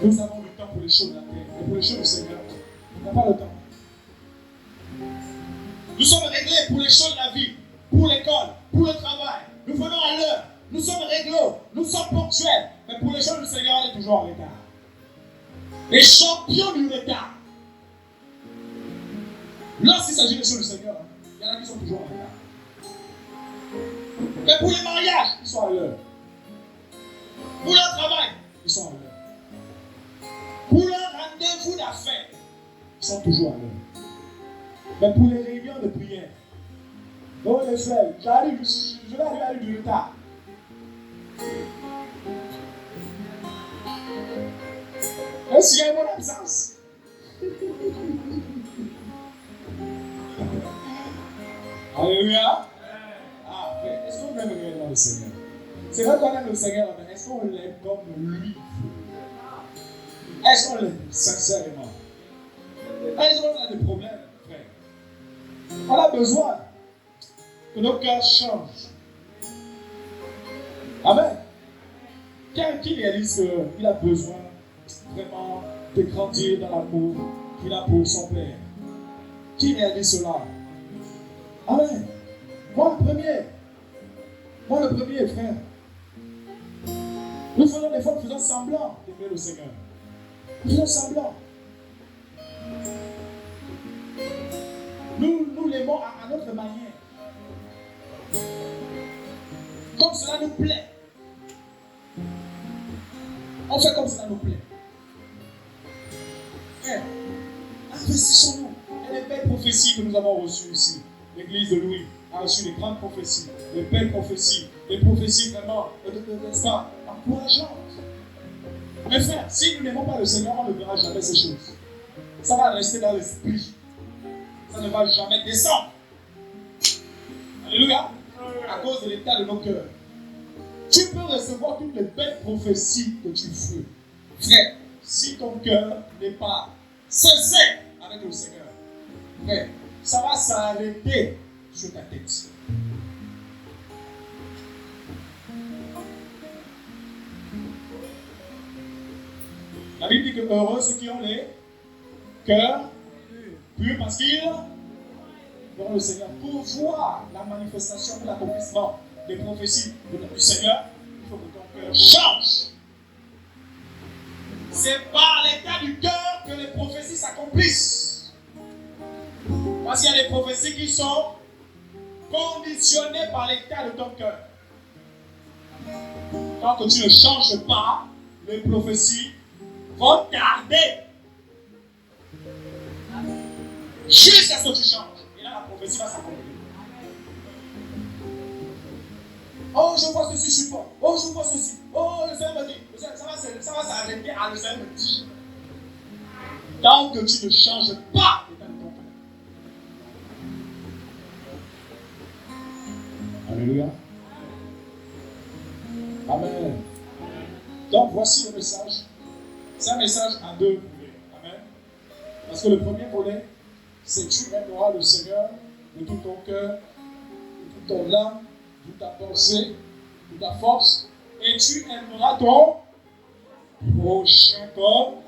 Nous avons du temps pour les choses de la terre, mais pour les choses du Seigneur, on n'a pas le temps. Nous sommes réglés pour les choses de la vie, pour l'école, pour le travail. Nous venons à l'heure, nous sommes réglo, nous sommes ponctuels, mais pour les choses du Seigneur, on est toujours en retard. Les champions du retard. Lorsqu'il s'agit des choses du Seigneur, il y en a qui sont toujours en retard. Mais pour les mariages, ils sont à l'heure. Pour leur travail, ils sont à l'heure. Pour leur rendez-vous d'affaires, ils sont toujours à l'heure. Mais pour les réunions de prière, oh les frères, je vais arriver avec du retard. Est-ce qu'il y a une bonne absence? Alléluia. Ah, frère, est-ce qu'on aime réellement le Seigneur? C'est vrai qu'on aime le Seigneur, mais est-ce qu'on l'aime comme lui? Est-ce qu'on l'aime sincèrement? Est-ce qu'on a des problèmes, frère? On a besoin que nos cœurs changent. Amen. Qui réalise qu'il a besoin vraiment de grandir dans l'amour qu'il a pour son Père? Qui réalise cela? Amen. Moi le premier, frère. Nous faisons des fois, nous faisons semblant d'aimer le Seigneur. Nous faisons semblant. Nous l'aimons à notre manière. Comme cela nous plaît. On fait comme cela nous plaît. Frère, investissons-nous. Il y a des belles prophéties que nous avons reçues ici. L'église de Louis a reçu des grandes prophéties, des belles prophéties, des prophéties vraiment, n'est-ce pas, encourageantes. Mais frère, si nous n'aimons pas le Seigneur, on ne verra jamais ces choses. Ça va rester dans l'esprit. Ça ne va jamais descendre. Alléluia. À cause de l'état de nos cœurs. Tu peux recevoir toutes les belles prophéties que tu veux. Frère, si ton cœur n'est pas sincère avec le Seigneur, frère, ça va s'arrêter sur ta tête. La Bible dit que heureux ceux qui ont les cœurs purs parce qu'ils verront le Seigneur. Pour voir la manifestation ou l'accomplissement des prophéties du Seigneur, il faut que ton cœur change. C'est par l'état du cœur que les prophéties s'accomplissent. Parce qu'il y a des prophéties qui sont conditionnées par l'état de ton cœur. Tant que tu ne changes pas, les prophéties vont tarder. Jusqu'à ce que tu changes. Et là, la prophétie va s'accomplir. Oh, je vois ceci sur toi. Oh, je vois ceci. Oh, le Seigneur me dit. Ça va s'arrêter à le Seigneur me dit. Tant que tu ne changes pas l'état de ton cœur. Alléluia. Amen. Donc, voici le message. C'est un message à deux volets. Amen. Parce que le premier volet, c'est tu aimeras le Seigneur de tout ton cœur, de toute ton âme, de toute ta pensée, de ta force, et tu aimeras ton prochain comme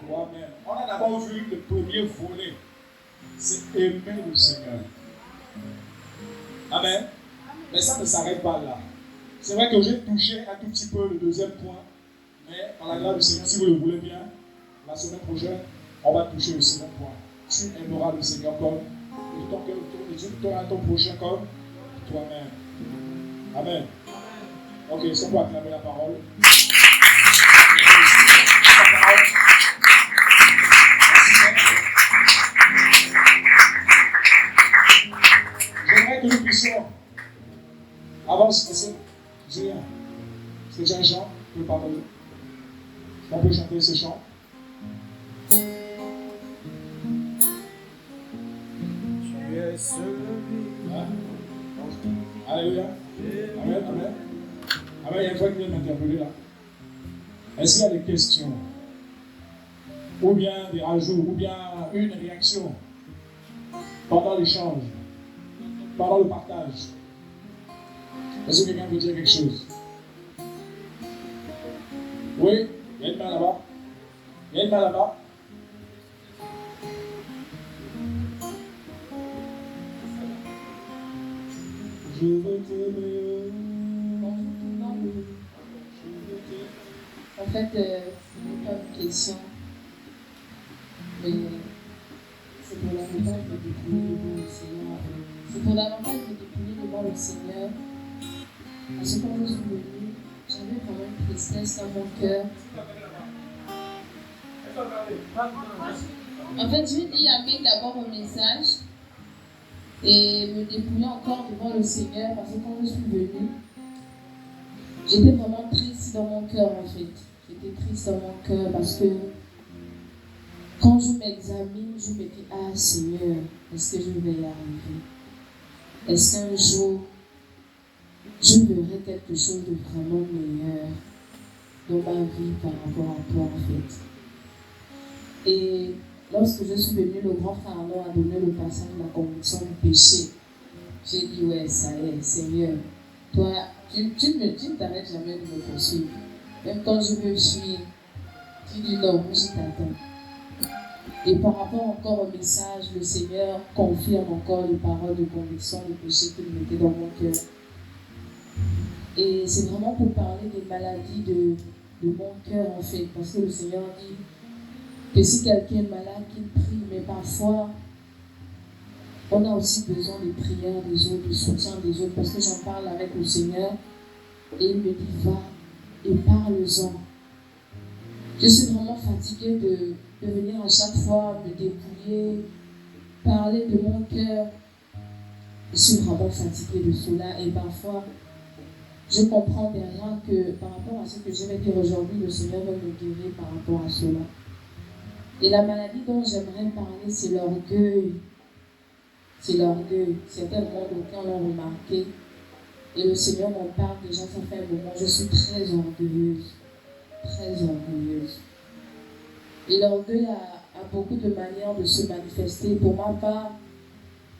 toi-même. On a d'abord vu le premier volet, c'est aimer le Seigneur. Amen. Mais ça ne s'arrête pas là. C'est vrai que j'ai touché un tout petit peu le deuxième point, mais par la grâce du Seigneur, si vous le voulez bien, la semaine prochaine, on va toucher le second point. Tu aimeras le Seigneur comme et ton cœur, et tu auras ton prochain comme toi-même. Amen. Ok, est-ce qu'on peut acclamer la parole? J'aimerais que nous puissions avancer. Est-ce que Julien, est-ce que j'ai un chant? Tu peux parler? On peut chanter ce chant? Tu es celui. Alléluia. Amen, amen. Amen, il y a une fois qui vient m'interpeller là. Est-ce qu'il y a des questions? Ou bien des rajouts? Ou bien une réaction? Pendant l'échange? Pendant le partage? Est-ce que quelqu'un veut dire quelque chose? Oui? Il y a une main là-bas? Il y a une main là-bas? Je veux t'aimer. En fait, ce n'est pas une question, mais c'est pour davantage me dépouiller devant le Seigneur. C'est pour davantage me dépouiller devant le Seigneur. Parce que quand je suis venue, j'avais vraiment une tristesse dans mon cœur. En fait, je vais dire Amen d'abord au message et me dépouiller encore devant le Seigneur parce que quand je suis venue, j'étais vraiment triste dans mon cœur en fait. J'étais triste dans mon cœur parce que quand je m'examine, je me dis, ah Seigneur, est-ce que je vais y arriver? Est-ce qu'un jour, je verrai quelque chose de vraiment meilleur dans ma vie par rapport à toi en fait? Et lorsque je suis venue, le grand frère Arnaud a donné le passage de la conviction du péché. J'ai dit, ouais, ça y est, Seigneur, toi, tu ne t'arrêtes jamais de me poursuivre. Même quand je me suis, tu dis non, je t'attends. Et par rapport encore au message, le Seigneur confirme encore les paroles de conviction, le péché qu'il mettait dans mon cœur. Et c'est vraiment pour parler des maladies de mon cœur en fait, parce que le Seigneur dit que si quelqu'un est malade, qu'il prie, mais parfois, on a aussi besoin de prières des autres, du soutien des autres, parce que j'en parle avec le Seigneur et il me dit va et parle-en. Je suis vraiment fatiguée de venir à chaque fois me dépouiller, parler de mon cœur. Je suis vraiment fatiguée de cela et parfois je comprends derrière que par rapport à ce que je vais dire aujourd'hui, le Seigneur va me guérir par rapport à cela. Et la maladie dont j'aimerais parler, c'est l'orgueil. C'est l'orgueil. Certains monde auxquels l'ont remarqué. Et le Seigneur m'en parle déjà, ça fait un moment. Je suis très orgueilleuse. Très orgueilleuse. Et l'orgueil a beaucoup de manières de se manifester. Pour ma part,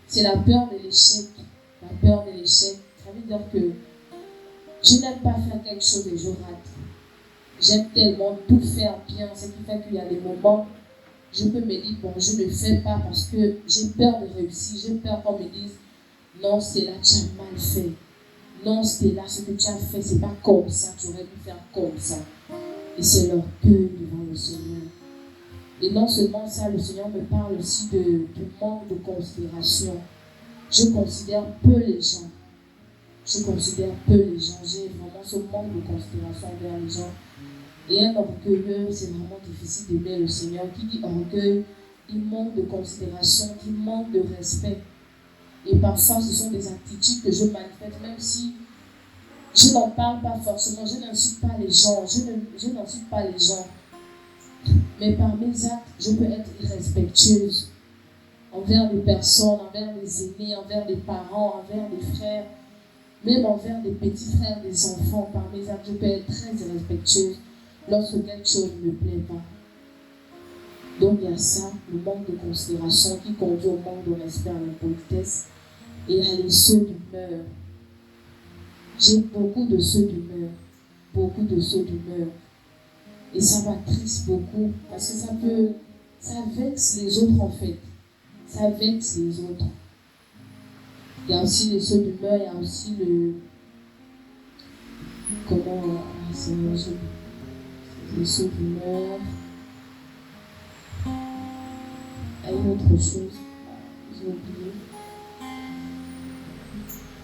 c'est la peur de l'échec. La peur de l'échec. Ça veut dire que je n'aime pas faire quelque chose et je rate. J'aime tellement tout faire bien. Ce qui fait qu'il y a des moments, je peux me dire, bon, je ne le fais pas parce que j'ai peur de réussir. J'ai peur qu'on me dise, non, c'est là, tu as mal fait. Non, c'est là, ce que tu as fait, c'est pas comme ça. Tu aurais pu faire comme ça. Et c'est l'orgueil devant le Seigneur. Et non seulement ça, le Seigneur me parle aussi du manque de considération. Je considère peu les gens. Je considère peu les gens. J'ai vraiment ce manque de considération envers les gens. Et un orgueilleux, c'est vraiment difficile d'aimer le Seigneur. Qui dit orgueil, il manque de considération, il manque de respect. Et parfois, ce sont des attitudes que je manifeste, même si je n'en parle pas forcément, je n'insulte pas les gens, je n'insulte pas les gens. Mais par mes actes, je peux être irrespectueuse envers des personnes, envers des aînés, envers des parents, envers des frères, même envers des petits frères, des enfants. Par mes actes, je peux être très irrespectueuse lorsque quelque chose ne me plaît pas. Donc il y a ça, le manque de considération qui conduit au manque de respect, à l'impolitesse et à les sauts d'humeur. J'ai beaucoup de sauts d'humeur, beaucoup de sauts d'humeur. Et ça m'attriste beaucoup parce que ça vexe les autres en fait. Ça vexe les autres. Il y a aussi les sauts d'humeur, il y a aussi c'est les sauts d'humeur. Il y a une autre chose, j'ai oublié.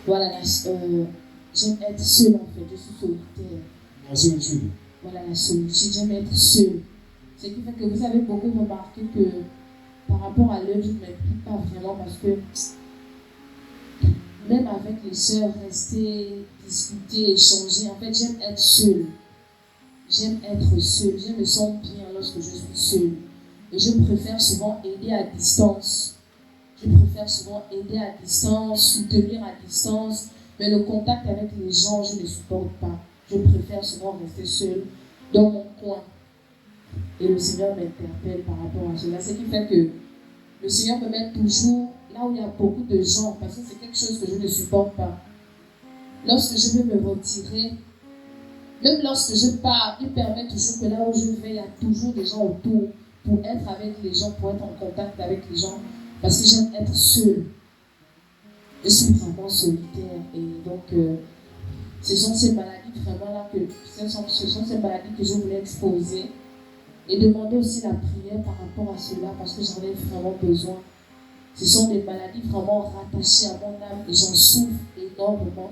Voilà, j'aime être seule en fait, je suis solitaire. La solitude. Voilà, la solitude, j'aime être seule. Ce qui fait que vous avez beaucoup remarqué que par rapport à l'œuvre, je ne m'implique pas vraiment parce que même avec les sœurs, rester, discuter, échanger, en fait, j'aime être seule. J'aime être seule, je me sens bien lorsque je suis seule. Et je préfère souvent aider à distance. Je préfère souvent aider à distance, soutenir à distance. Mais le contact avec les gens, je ne supporte pas. Je préfère souvent rester seule dans mon coin. Et le Seigneur m'interpelle par rapport à cela. Ce qui fait que le Seigneur me met toujours là où il y a beaucoup de gens, parce que c'est quelque chose que je ne supporte pas. Lorsque je veux me retirer, même lorsque je pars, il permet toujours que là où je vais, il y a toujours des gens autour pour être avec les gens, pour être en contact avec les gens, parce que j'aime être seule. Je suis vraiment solitaire et donc ce sont ces maladies vraiment là ce sont ces maladies que je voulais exposer et demander aussi la prière par rapport à cela parce que j'en ai vraiment besoin. Ce sont des maladies vraiment rattachées à mon âme et j'en souffre énormément.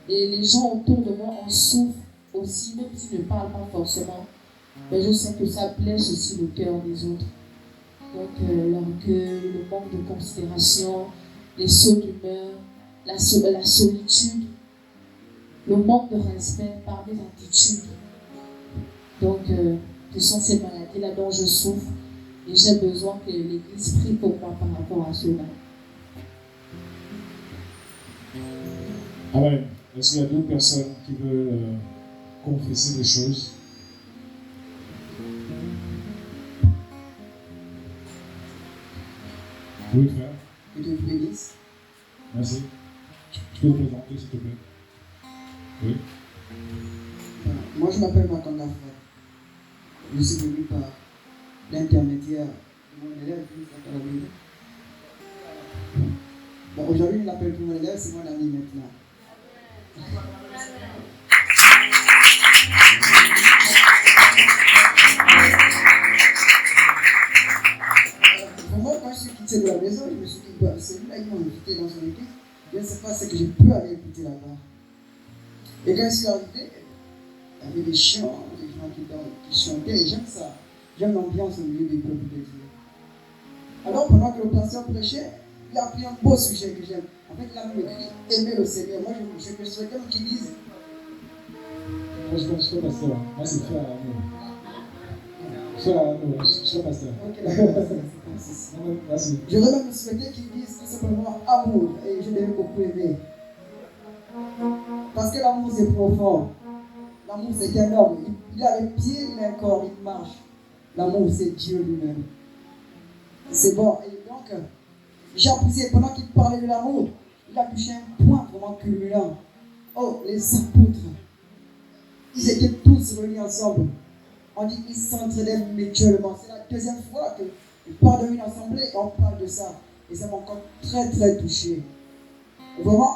Et les gens autour de moi en souffrent aussi, même s'ils ne parlent pas forcément. Mais je sais que ça blesse aussi le cœur des autres. Donc l'orgueil, le manque de considération, les sauts d'humeur, la solitude, le manque de respect par mes attitudes. Donc ce sont ces maladies-là dont je souffre. Et j'ai besoin que l'Église prie pour moi par rapport à cela. Amen. Est-ce qu'il y a d'autres personnes qui veulent confesser des choses? Oui, frère. Que Dieu vous bénisse. Merci. Tu peux te présenter, s'il te plaît? Oui. Moi, je m'appelle Makanda Frère. Je suis venu par l'intermédiaire de mon élève, Bon, aujourd'hui, je l'appelle pour mon élève, c'est mon ami maintenant. Moi, quand je suis quitté de la maison, je me suis dit, bah, c'est lui là qui m'a invité dans son église. Je ne sais pas ce que je peux aller écouter là-bas. Et quand je suis arrivé, il y avait des chants, des gens qui chantaient, et j'aime ça. J'aime l'ambiance au milieu des peuples de Dieu. Alors, pendant que le pasteur prêchait, il a pris un beau sujet que j'aime. En fait, il a mis écrit aimer le Seigneur. Moi, je souhaite comme qu'il dise. Moi, je suis pasteur. Moi, c'est frère Arnaud. Je suis pasteur. Ok, d'accord. Merci. Je voudrais même souhaiter qu'il dise tout simplement amour. Et je l'ai beaucoup aimé. Parce que l'amour, c'est profond. L'amour, c'est qu'un homme. Il a les pieds, il a un corps, il marche. L'amour, c'est Dieu lui-même. C'est bon. Et donc, j'ai apprécié, pendant qu'il parlait de l'amour, il a touché un point vraiment culminant. Oh, les apôtres, ils étaient tous réunis ensemble. On dit qu'ils s'entraidaient mutuellement. C'est la deuxième fois qu'ils parlent d'une assemblée et on parle de ça. Et ça m'a encore très très touché. Vraiment,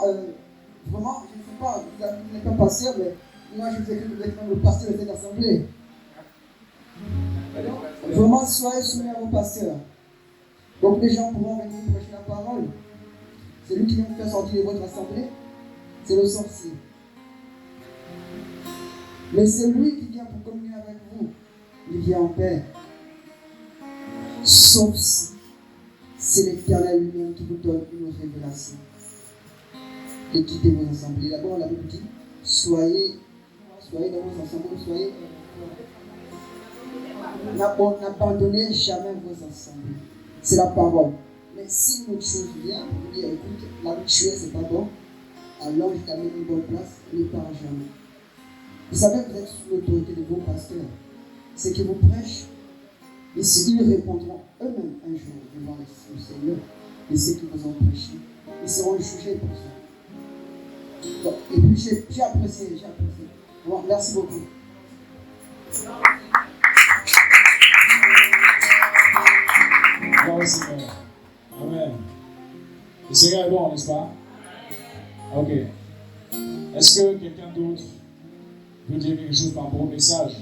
vraiment, je ne sais pas, vous n'êtes pas pasteur, mais moi je vous ai cru que vous êtes même le pasteur de cette assemblée. Vraiment, soyez soumis à vos pasteurs. Donc les gens pourront venir prêcher la parole. C'est lui qui vient vous faire sortir de votre assemblée. C'est le sorcier. Mais c'est lui qui vient pour communier avec vous. Il vient en paix. Sauf si c'est l'Éternel lui-même qui vous donne une révélation. Et quittez vos assemblées. D'abord, la Bible dit, soyez dans vos assemblées, n'abandonnez jamais vos assemblées. C'est la parole. Mais si une autre chose vient, vous dites, écoute, l'habitué, c'est pas bon, alors je t'amène une bonne place, ne pars jamais. Vous savez que vous êtes sous l'autorité de vos pasteurs. C'est qui vous prêchent, ils répondront eux-mêmes un jour devant le Seigneur et ceux qui vous ont prêché. Ils seront jugés pour ça. Bon, et puis j'ai apprécié. Bon, merci beaucoup. Gloire au Seigneur. Amen. Le Seigneur est bon, n'est-ce pas? Ok. Est-ce que quelqu'un d'autre veut dire quelque chose par rapport au message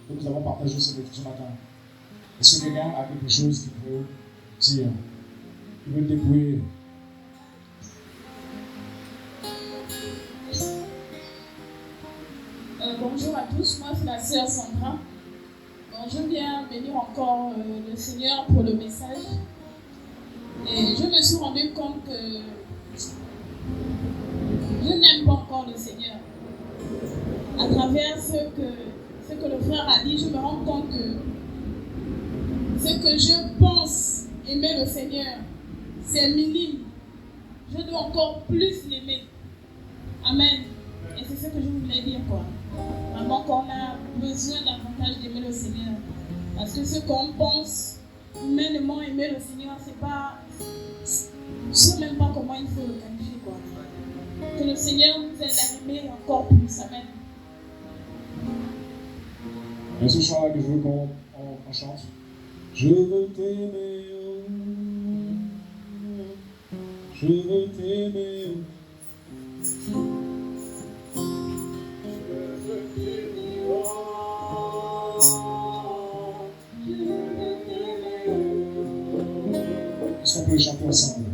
que nous avons partagé ce matin? Est-ce que quelqu'un a quelque chose qu'il veut dire? Il veut dépouiller? Bonjour à tous, moi c'est la sœur Sandra. Bon, je viens bénir encore le Seigneur pour le message. Et je me suis rendu compte que je n'aime pas encore le Seigneur. À travers ce que le frère a dit, je me rends compte que ce que je pense aimer le Seigneur, c'est minime. Je dois encore plus l'aimer. Amen. Et c'est ce que je voulais dire, quoi. Vraiment qu'on a besoin davantage d'aimer le Seigneur. Parce que ce qu'on pense humainement aimer le Seigneur, c'est pas... Je ne sais même pas comment il faut le qualifier, quoi. Que le Seigneur nous aide à aimer encore plus. Amen. Il y a ce chant-là que je veux qu'on chante. Je veux t'aimer, oh. Je veux t'aimer, oh. Est-ce qu'on peut le chanter ensemble?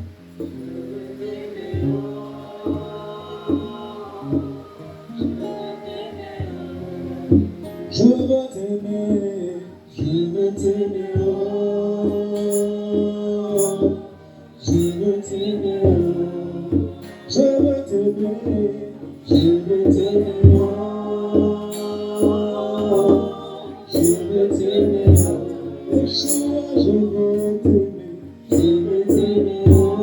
Je veux t'aimer, oh. Je veux t'aimer, oh. Je veux t'aimer, oh. Je veux t'aimer, oh. Yeshua, je veux t'aimer, oh. Je veux t'aimer, oh.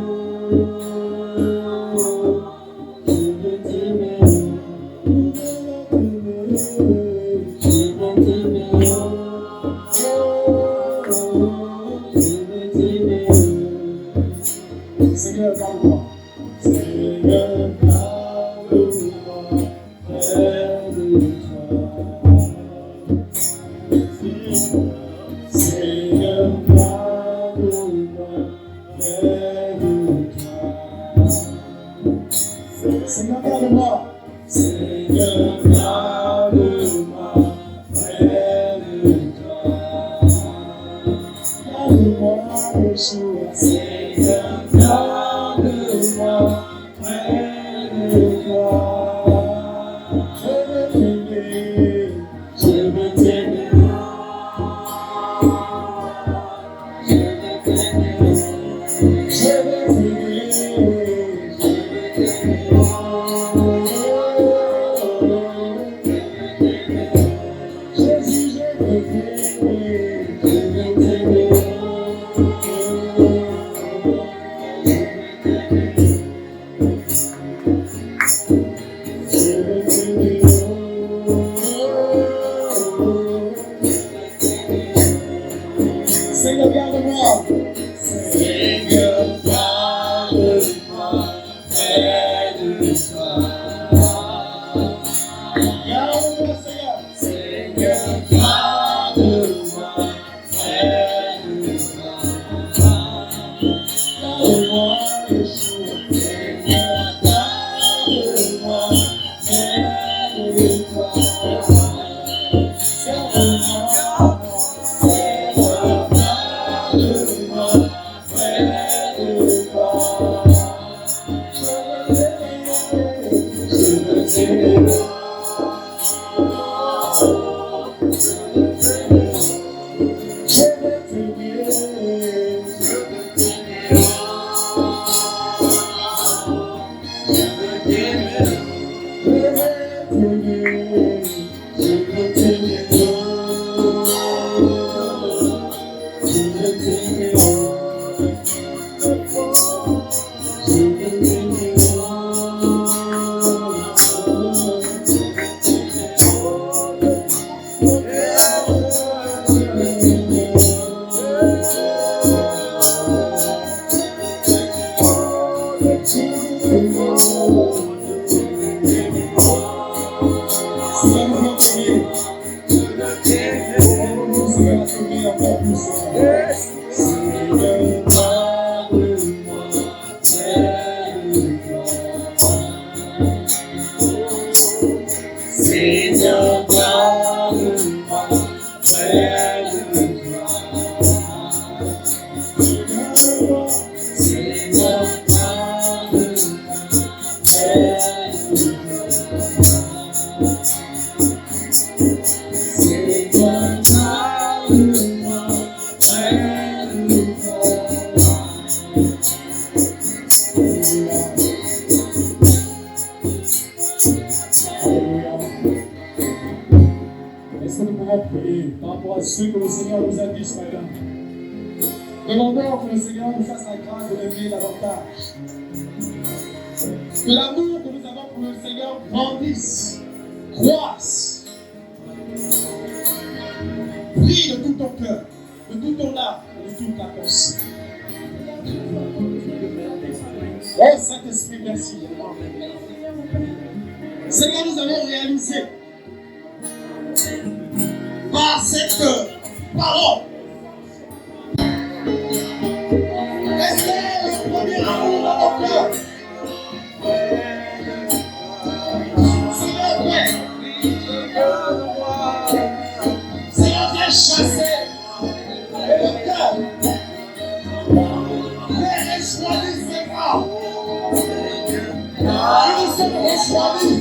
Seigneur, garde-moi. Seigneur, garde-moi près de toi. Seigneur, garde-moi près de toi. Seigneur, garde-moi. Seigneur, garde-moi près de toi. Garde-moi, Yeshua. Seigneur, garde-moi près de toi. Je veux t'aimer, Jésus, je veux t'aimer. Seigneur, garde-moi. Seigneur, garde-moi près de toi. Garde-moi, Seigneur. Seigneur, garde-moi près de toi. Garde-moi, Yeshua. Seigneur, garde-moi Est-ce que nous pouvons prier par rapport à ce que le Seigneur nous a dit ce matin? Demandons que le Seigneur nous fasse la grâce de l'aimer davantage. Que l'amour que nous avons pour le Seigneur grandisse, croisse. Prie de tout ton cœur, de tout ton âme, de toute ta pensée. Oh Saint-Esprit, merci. Seigneur, nous avons réalisé par cette parole. Est-ce que le premier amour dans ton cœur? Seigneur, viens. Seigneur, viens chasser le cœur. Viens choisir ses bras. Nous sommes choisis.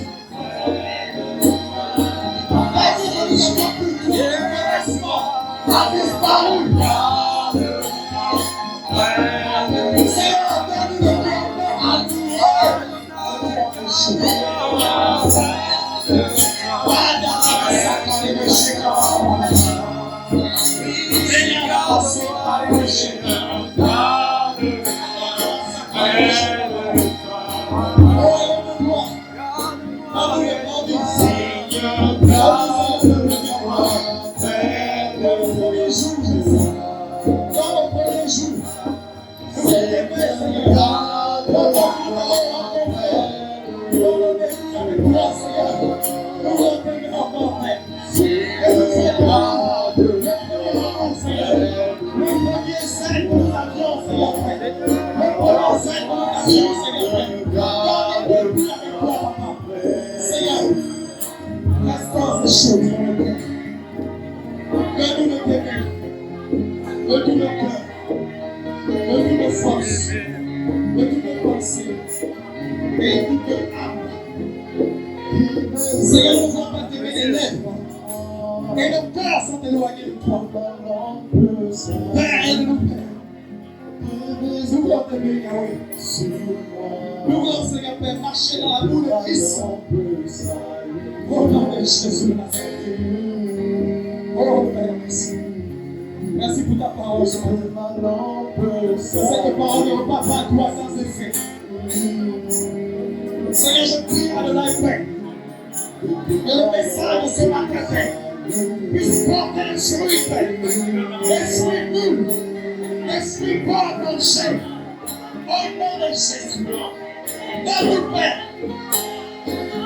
A disparu. Seigneur, donne-nous le cœur à Seigneur, nous ne voulons pas t'aimer les lèvres. Et nos cœurs sont éloignés de toi. Père, aide-nous, Père. Nous voulons t'aimer, Yahweh. Nous voulons, Seigneur, Père, marcher dans l'amour de Christ. Au nom de Jésus de Nazareth. Oh, Père, merci. Merci pour ta parole, Seigneur. Cette parole ne repart pas à toi sans effet. Seigneur, je prie à Adonai, Père. Que le message de ce matin, Père, puisse porter le fruit, Père. L'esprit nous, l'esprit porte nos chaînes. Au nom de Jésus, donne-nous, Père,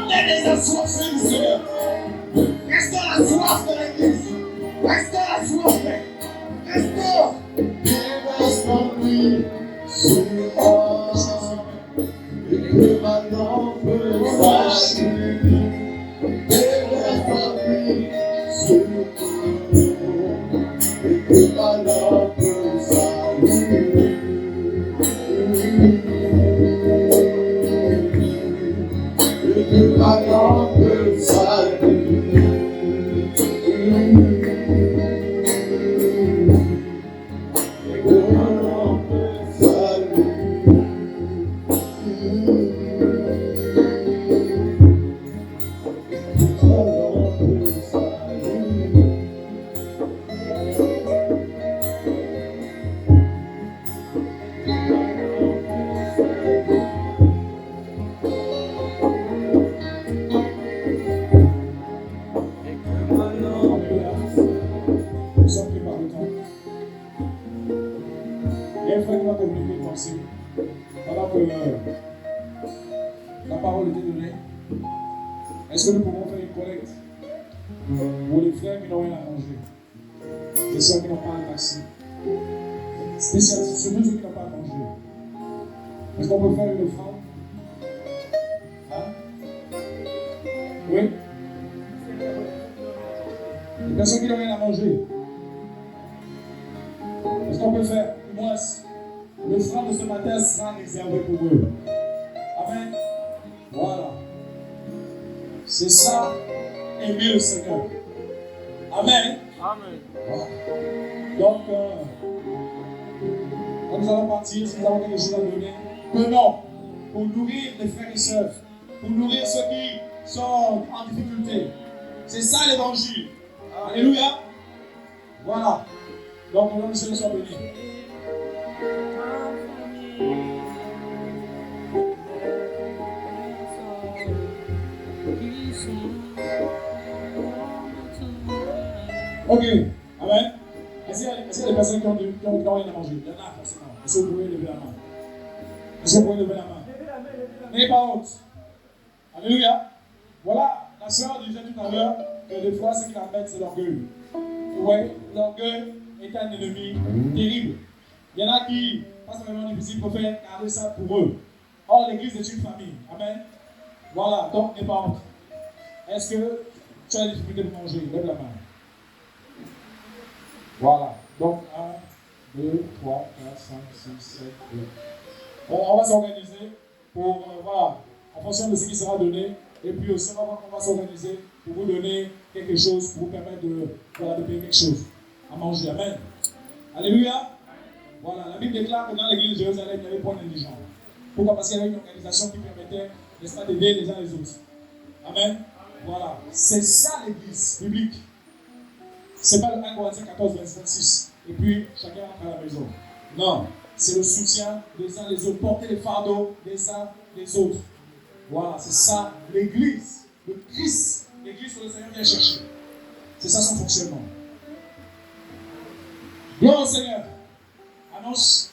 des assoiffés, Seigneur. Restaure la soif de l'Église. Restaure la soif, Père. Restaure. Restaure-nous sur Jésus. Et que maintenant peut s'achever. Est-ce que nous pouvons faire une collecte pour les frères qui n'ont rien à manger, les soeurs qui n'ont pas un taxi, spécialement surtout ceux qui n'ont pas à manger? Est-ce qu'on peut faire une offrande? Hein? Oui? Les personnes qui n'ont rien à manger, est-ce qu'on peut faire moins? L'offrande de ce matin sera réservée pour eux. Amen. Voilà. C'est ça, aimer le Seigneur. Amen. Amen. Voilà. Donc, quand nous allons partir, si nous avons quelque chose à donner, donnons pour nourrir les frères et sœurs, pour nourrir ceux qui sont en difficulté. C'est ça l'évangile. Alléluia. Voilà. Donc, le nom du Seigneur soit béni. Ok. Amen. Est-ce qu'il y a des personnes qui ont rien à manger? Il y en a forcément. Est-ce que vous pouvez lever la main? Est-ce que vous pouvez lever la main? N'ayez pas honte. Alléluia. Voilà, la sœur disait tout à l'heure que des fois, ce qui l'embête, c'est l'orgueil. Oui, l'orgueil est un ennemi terrible. Il y en a qui, pas vraiment difficile, préfèrent garder ça pour eux. Or, l'église est une famille. Amen. Voilà, donc, n'ayez pas honte. Est-ce que tu as des difficultés pour manger? Lève la main. Voilà. Donc, 1, 2, 3, 4, 5, 6, 7, 8. On va s'organiser pour, voilà, en fonction de ce qui sera donné. Et puis aussi, on va s'organiser pour vous donner quelque chose, pour vous permettre de payer quelque chose à manger. Amen. Alléluia. Voilà, la Bible déclare que dans l'église de Jérusalem, il n'y avait pas d'indigents. Pourquoi? Parce qu'il y avait une organisation qui permettait, n'est-ce pas, d'aider les uns les autres. Amen. Voilà. C'est ça l'église biblique. Ce n'est pas le 1 Corinthiens 14, 26. Et puis, chacun rentre à la maison. Non. C'est le soutien des uns les autres. Porter les fardeaux des uns des autres. Voilà, c'est ça l'église. Le Christ. L'église que le Seigneur vient chercher. C'est ça son fonctionnement. Gloire au Seigneur. Annonce